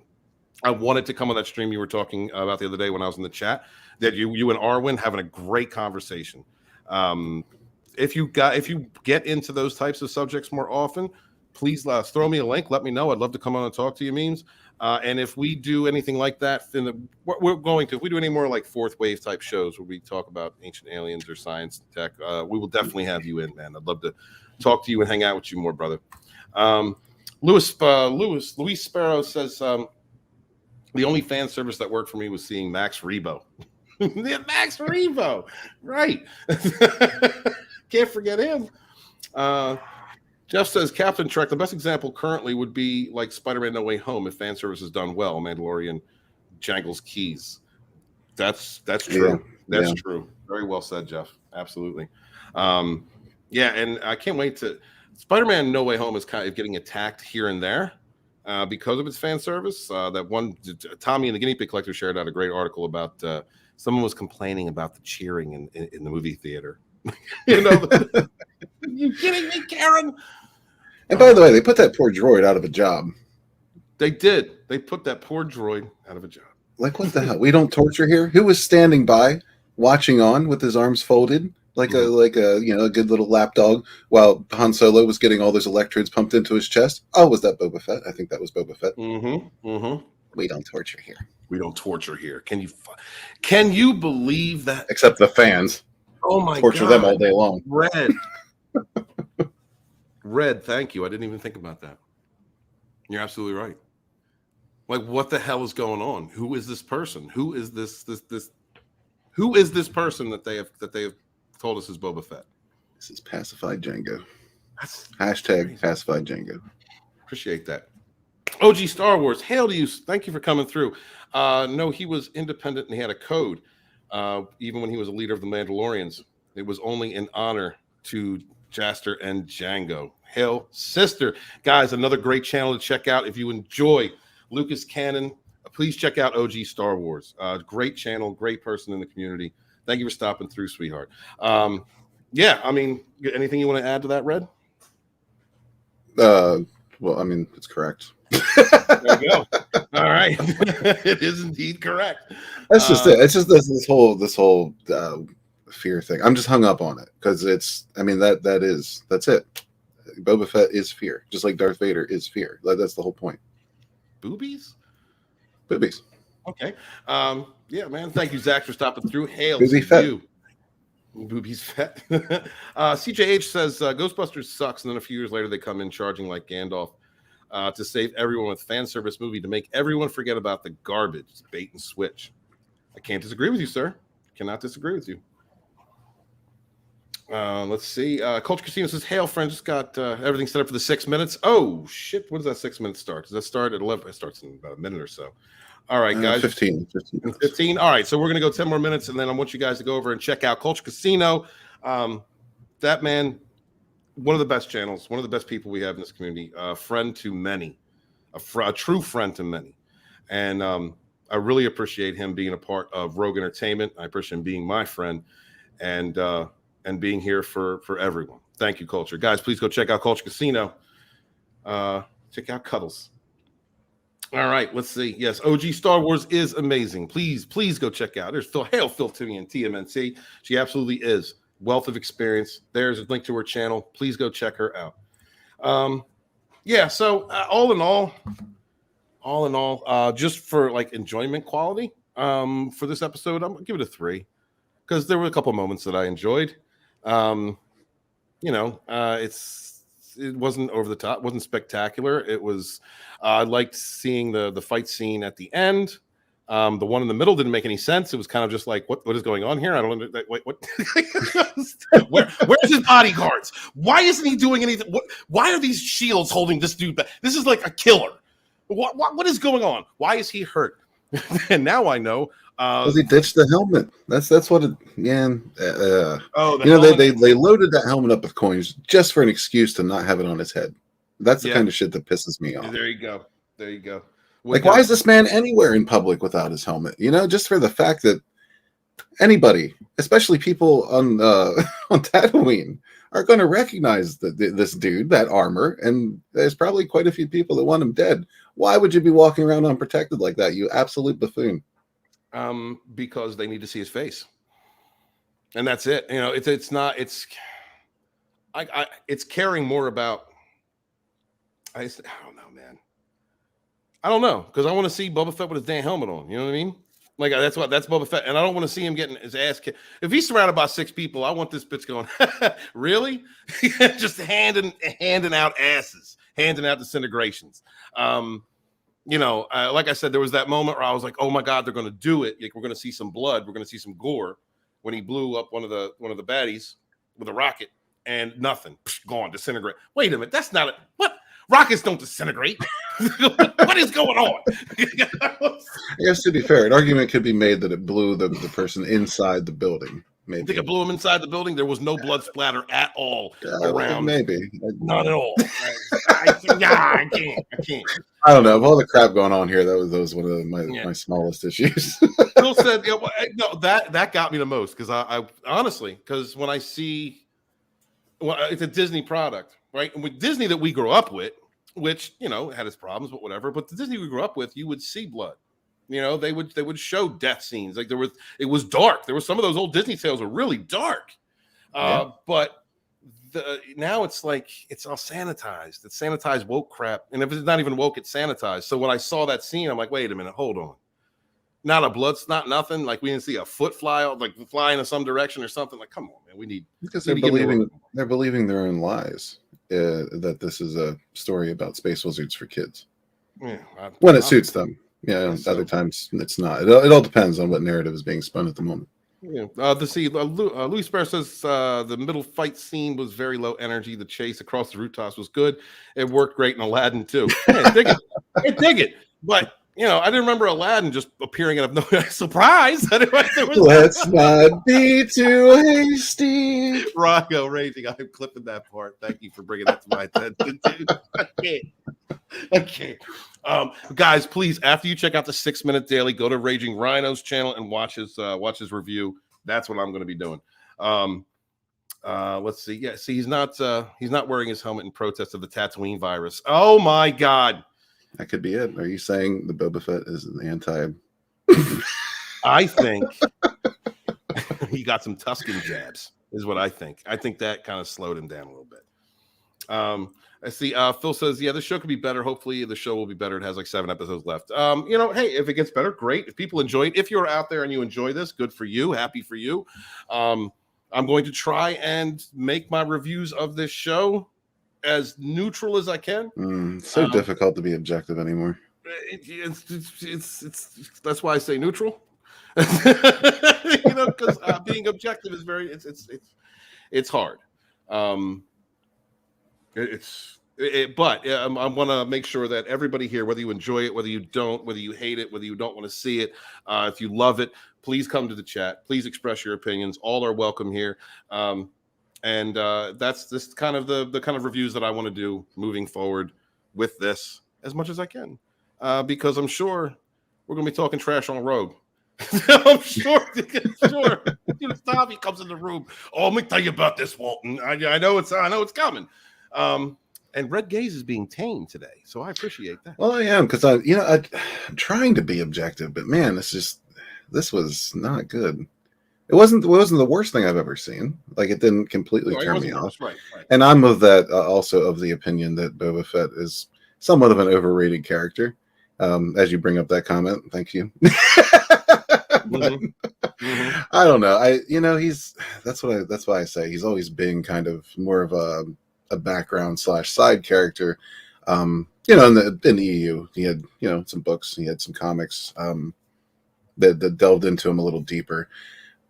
Speaker 1: I wanted to come on that stream you were talking about the other day when I was in the chat. That you and Arwen having a great conversation. If you get into those types of subjects more often, please throw me a link. Let me know. I'd love to come on and talk to you, Memes. And if we do anything like that, we're going to. If we do any more like fourth wave type shows where we talk about ancient aliens or science and tech, we will definitely have you in, man. I'd love to talk to you and hang out with you more, brother. Luis Sparrow says the only fan service that worked for me was seeing Max Rebo. Max Rebo, right? Can't forget him. Jeff says, Captain Trek, the best example currently would be like Spider-Man No Way Home if fan service is done well. Mandalorian jangles keys. That's true. Yeah. That's true. Very well said, Jeff. Absolutely. Yeah, and I can't wait to Spider-Man No Way Home is kind of getting attacked here and there because of its fan service. That one Tommy and the Guinea Pig Collector shared out a great article about someone was complaining about the cheering in the movie theater. You kidding me, Karen?
Speaker 13: And by the way, they put that poor droid out of a job.
Speaker 1: They did. They put that poor droid out of a job.
Speaker 13: Like, what the hell? We don't torture here. Who was standing by, watching on with his arms folded, like a good little lapdog, while Han Solo was getting all those electrodes pumped into his chest? Oh, was that Boba Fett? I think that was Boba Fett. We don't torture here.
Speaker 1: We don't torture here. Can you believe that?
Speaker 13: Except the fans.
Speaker 1: Oh my
Speaker 13: torture
Speaker 1: God.
Speaker 13: Them all day long.
Speaker 1: Red, thank you. I didn't even think about that. You're absolutely right. Like, what the hell is going on? Who is this person? Who is this who is this person that they have told us is Boba Fett?
Speaker 13: This is Pacified Django. Hashtag Pacified Django.
Speaker 1: Appreciate that. OG Star Wars, hail to you. Thank you for coming through. No, he was independent and he had a code. Even when he was a leader of the Mandalorians, it was only in honor to Jaster and Django. Hail sister. Guys, another great channel to check out. If you enjoy Lucas Cannon, please check out OG Star Wars. Great channel, great person in the community. Thank you for stopping through, sweetheart. Yeah, I mean, anything you want to add to that, Red?
Speaker 13: Well, I mean, it's correct.
Speaker 1: There you go. All right. It is indeed correct.
Speaker 13: That's just it. It's just this whole fear thing. I'm just hung up on it because that's it. Boba Fett is fear, just like Darth Vader is fear. That's the whole point.
Speaker 1: Boobies.
Speaker 13: Okay.
Speaker 1: Yeah, man. Thank you, Zach, for stopping through. Hail
Speaker 13: Booby
Speaker 1: to
Speaker 13: Fett.
Speaker 1: you. Boobies Fett. CJH says Ghostbusters sucks, and then a few years later they come in charging like Gandalf to save everyone with fan service movie to make everyone forget about the garbage. It's bait and switch. I can't disagree with you, sir. Cannot disagree with you. Let's see. Culture Casino says, "Hail, friend. Just got everything set up for the 6 minutes." Oh shit! When does that 6 minutes start? Does that start at 11? It starts in about a minute or so. All right, guys.
Speaker 13: 15.
Speaker 1: 15. All right, so we're gonna go 10 more minutes, and then I want you guys to go over and check out Culture Casino. That man, one of the best channels, one of the best people we have in this community. A friend to many, a true friend to many, and I really appreciate him being a part of Rogue Entertainment. I appreciate him being my friend, and being here for everyone. Thank you, Culture. Guys, please go check out Culture Casino. Check out Cuddles. All right, let's see. Yes, OG Star Wars is amazing. Please go check out. There's Phil Timmy and TMNT. She absolutely is. Wealth of experience. There's a link to her channel. Please go check her out. Yeah, so all in all, just for like enjoyment quality, for this episode, I'm gonna give it a 3 because there were a couple moments that I enjoyed. It wasn't over the top, wasn't spectacular. It was I liked seeing the fight scene at the end. The one in the middle didn't make any sense. It was kind of just like, what is going on here? I don't know. Wait, what? Where's his bodyguards? Why isn't he doing anything? Why are these shields holding this dude back? This is like a killer. What is going on? Why is he hurt? And now I know.
Speaker 13: Because he ditched the helmet. That's what it. Yeah.
Speaker 1: Helmet.
Speaker 13: They loaded that helmet up with coins just for an excuse to not have it on his head. That's the kind of shit that pisses me off.
Speaker 1: There you go.
Speaker 13: Why is this man anywhere in public without his helmet? Just for the fact that anybody, especially people on Tatooine, are going to recognize this dude, that armor, and there's probably quite a few people that want him dead. Why would you be walking around unprotected like that, you absolute buffoon?
Speaker 1: Because they need to see his face, and that's it. It's caring more about. I don't know, man. I don't know, because I want to see Boba Fett with his damn helmet on. You know what I mean? Like that's Boba Fett, and I don't want to see him getting his ass kicked. If he's surrounded by 6 people, I want this bitch going. Really? Just handing out asses, handing out disintegrations. Like I said, there was that moment where I was like, "Oh my God, they're going to do it! Like we're going to see some blood, we're going to see some gore." When he blew up one of the baddies with a rocket, and nothing, gone, disintegrate. Wait a minute, that's not it. What? Rockets don't disintegrate. What is going on?
Speaker 13: I guess to be fair, an argument could be made that it blew the person inside the building. Maybe.
Speaker 1: You think it blew him inside the building? There was no blood splatter at all around.
Speaker 13: Maybe.
Speaker 1: Not at all. I can't.
Speaker 13: I don't know. With all the crap going on here, that was one of my smallest issues.
Speaker 1: Phil said, no, that got me the most, because I honestly, because when I see, it's a Disney product, right? And with Disney that we grew up with, which, had its problems, but whatever. But the Disney we grew up with, you would see blood. They would show death scenes. Like it was dark. There were some of those old Disney tales were really dark. But now it's like it's all sanitized. It's sanitized woke crap. And if it's not even woke, it's sanitized. So when I saw that scene, I'm like, wait a minute, hold on. Not a blood snot, nothing. Like we didn't see a foot fly in some direction or something. Like, come on, man. We need
Speaker 13: because they're believing their own lies. That this is a story about space wizards for kids.
Speaker 1: Yeah,
Speaker 13: when it suits them. Yeah, other times it's not. It all depends on what narrative is being spun at the moment.
Speaker 1: Yeah. Louis Spare says the middle fight scene was very low energy. The chase across the rooftops was good. It worked great in Aladdin too. I dig it. But I didn't remember Aladdin just appearing out of nowhere. Surprise!
Speaker 13: Let's not be too hasty.
Speaker 1: Rocco raging. I'm clipping that part. Thank you for bringing that to my attention, dude. I can't. Guys, please, after you check out the 6 Minute Daily, go to Raging Rhino's channel and watch his review. That's what I'm going to be doing. Let's see. Yeah, see, he's not wearing his helmet in protest of the Tatooine virus. Oh my God.
Speaker 13: That could be it. Are you saying the Boba Fett is an anti?
Speaker 1: I think he got some Tuscan jabs, is what I think. I think that kind of slowed him down a little bit. I see. Phil says, yeah, the show could be better. Hopefully the show will be better. It has like 7 episodes left. Hey, if it gets better, great. If people enjoy it, if you're out there and you enjoy this, good for you. Happy for you. I'm going to try and make my reviews of this show as neutral as I can.
Speaker 13: It's so difficult to be objective anymore.
Speaker 1: It's that's why I say neutral. You know, because being objective is very it's hard. But I want to make sure that everybody here, whether you enjoy it, whether you don't, whether you hate it, whether you don't want to see it, if you love it, please come to the chat. Please express your opinions. All are welcome here. And that's this kind of the kind of reviews that I want to do moving forward with this as much as I can, because I'm sure we're going to be talking trash on Rogue. I'm sure. Tommy comes in the room. Oh, let me tell you about this, Walton. I know it's coming. And Red Gaze is being tamed today, so I appreciate that.
Speaker 13: Well, I am, because I'm trying to be objective, but man, this was not good. It wasn't the worst thing I've ever seen. Like, it didn't completely turn me off. Right. And I'm of that also of the opinion that Boba Fett is somewhat of an overrated character. As you bring up that comment, thank you. But, I don't know. That's why I say he's always been kind of more of a background / side character. In the EU, he had some books, he had some comics that delved into him a little deeper.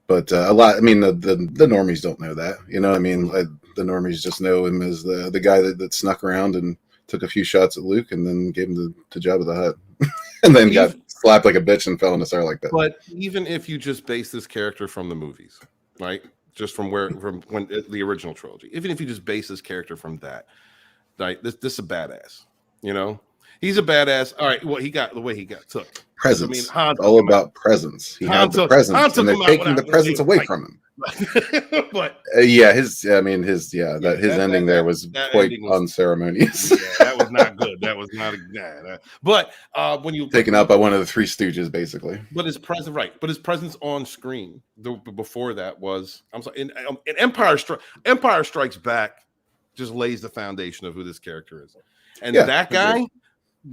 Speaker 13: But a lot, I mean, the normies don't know that. You know what I mean? The normies just know him as the guy that snuck around and took a few shots at Luke and then gave him to Jabba the Hutt. And then got slapped like a bitch and fell in the star like that.
Speaker 1: But even if you just base this character from the movies, right? Just from when the original trilogy, even if you just base this character from that, right? This is a badass. You know, he's a badass. All right, well, he got the way he got took.
Speaker 13: Presence. I mean, all about presence. He had the presence, and they're taking the presence away from him.
Speaker 1: But
Speaker 13: his ending there was quite unceremonious.
Speaker 1: That was not good. That was not but when you
Speaker 13: taken out by one of the Three Stooges, basically.
Speaker 1: But his presence, right? But his presence on screen before that was, I'm sorry, in Empire Strikes Back just lays the foundation of who this character is, and that guy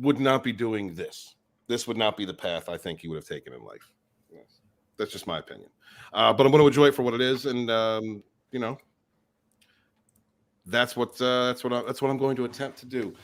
Speaker 1: would not be doing this. This would not be the path I think he would have taken in life. That's just my opinion. But I'm going to enjoy it for what it is, and that's what I'm going to attempt to do.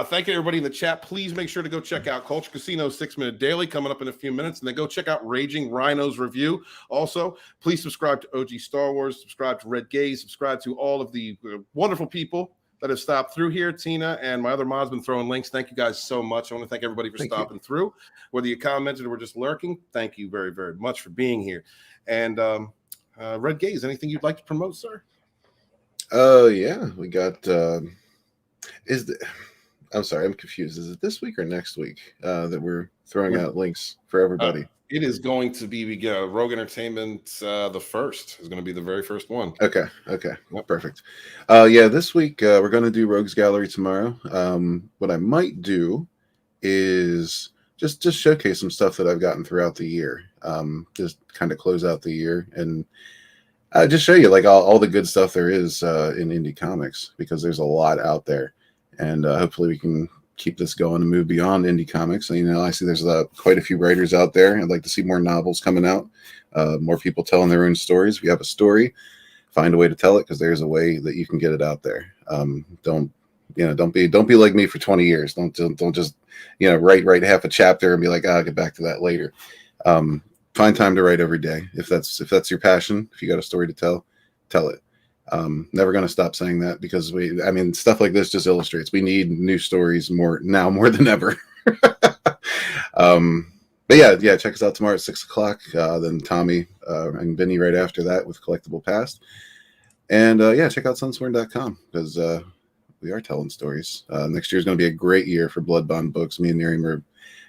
Speaker 1: Thank you, everybody in the chat. Please make sure to go check out Culture Casino's 6-Minute Daily coming up in a few minutes, and then go check out Raging Rhino's review. Also, please subscribe to OG Star Wars, subscribe to Red Gaze, subscribe to all of the wonderful people that have stopped through here. Tina and my other mods been throwing links. Thank you guys so much. I want to thank everybody for stopping through. Whether you commented or were just lurking, thank you very, very much for being here. And Red Gaze, anything you'd like to promote, sir?
Speaker 13: Yeah, we got. I'm sorry, I'm confused. Is it this week or next week that we're throwing out links for everybody?
Speaker 1: It is going to be Rogue Entertainment. The first is going to be the very first one.
Speaker 13: Okay, yep. Perfect. This week we're going to do Rogue's Gallery tomorrow. What I might do is just showcase some stuff that I've gotten throughout the year. Just kind of close out the year and just show you like all the good stuff there is in indie comics, because there's a lot out there, and hopefully we can keep this going and move beyond indie comics. And, I see there's quite a few writers out there. I'd like to see more novels coming out, more people telling their own stories. If you have a story, find a way to tell it, because there's a way that you can get it out there. Don't be like me for 20 years. Don't just write half a chapter and be like, I'll get back to that later. Find time to write every day. If that's your passion, if you got a story to tell it. Never going to stop saying that, because stuff like this just illustrates we need new stories more than ever. But yeah, check us out tomorrow at 6:00. Then Tommy and Vinny right after that with Collectible Past. And check out sunsworn.com, because we are telling stories. Next year is going to be a great year for Bloodbond books. Me and Miriam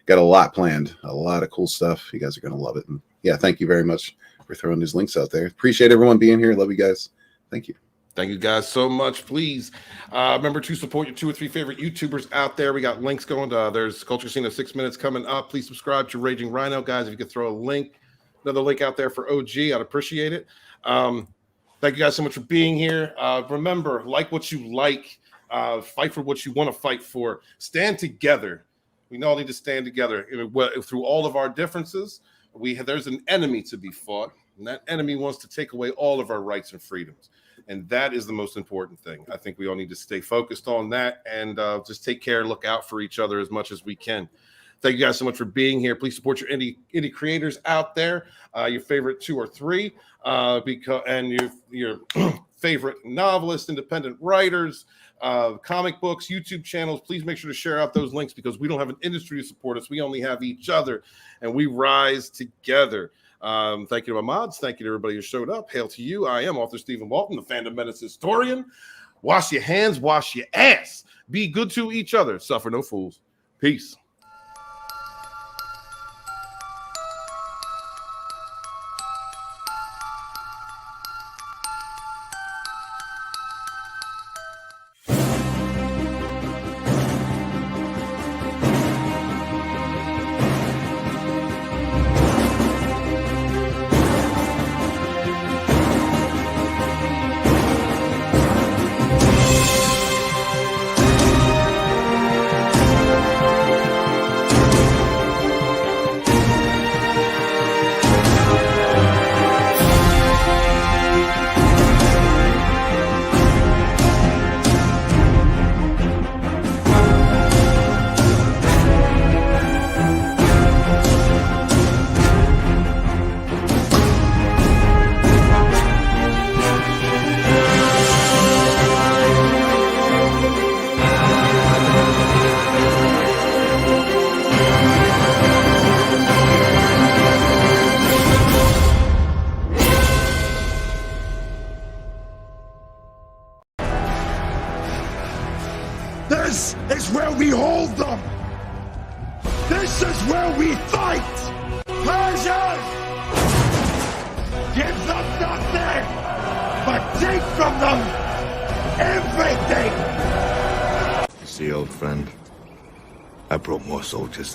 Speaker 13: got a lot planned, a lot of cool stuff. You guys are going to love it. And thank you very much for throwing these links out there. Appreciate everyone being here. Love you guys. Thank you.
Speaker 1: Thank you guys so much. Please remember to support your 2 or 3 favorite YouTubers out there. We got links going. There's Culture Casino 6 Minutes coming up. Please subscribe to Raging Rhino, guys. If you could throw another link out there for OG, I'd appreciate it. Thank you guys so much for being here. Remember, like what you like, fight for what you want to fight for. Stand together. We all need to stand together through all of our differences. There's an enemy to be fought, and that enemy wants to take away all of our rights and freedoms. And that is the most important thing. I think we all need to stay focused on that and just take care, look out for each other as much as we can. Thank you guys so much for being here. Please support your indie creators out there, your favorite 2 or 3, and your favorite novelists, independent writers, comic books, YouTube channels. Please make sure to share out those links because we don't have an industry to support us. We only have each other, and we rise together. Thank you to my mods. Thank you to everybody who showed up. Hail to you. I am author Stephen Walton, the Fandom Menace historian. Wash your hands, wash your ass. Be good to each other. Suffer no fools. Peace.
Speaker 2: This is where we hold them! This is where we fight! Persians! Give them nothing, but take from them everything!
Speaker 3: You see, old friend, I brought more soldiers than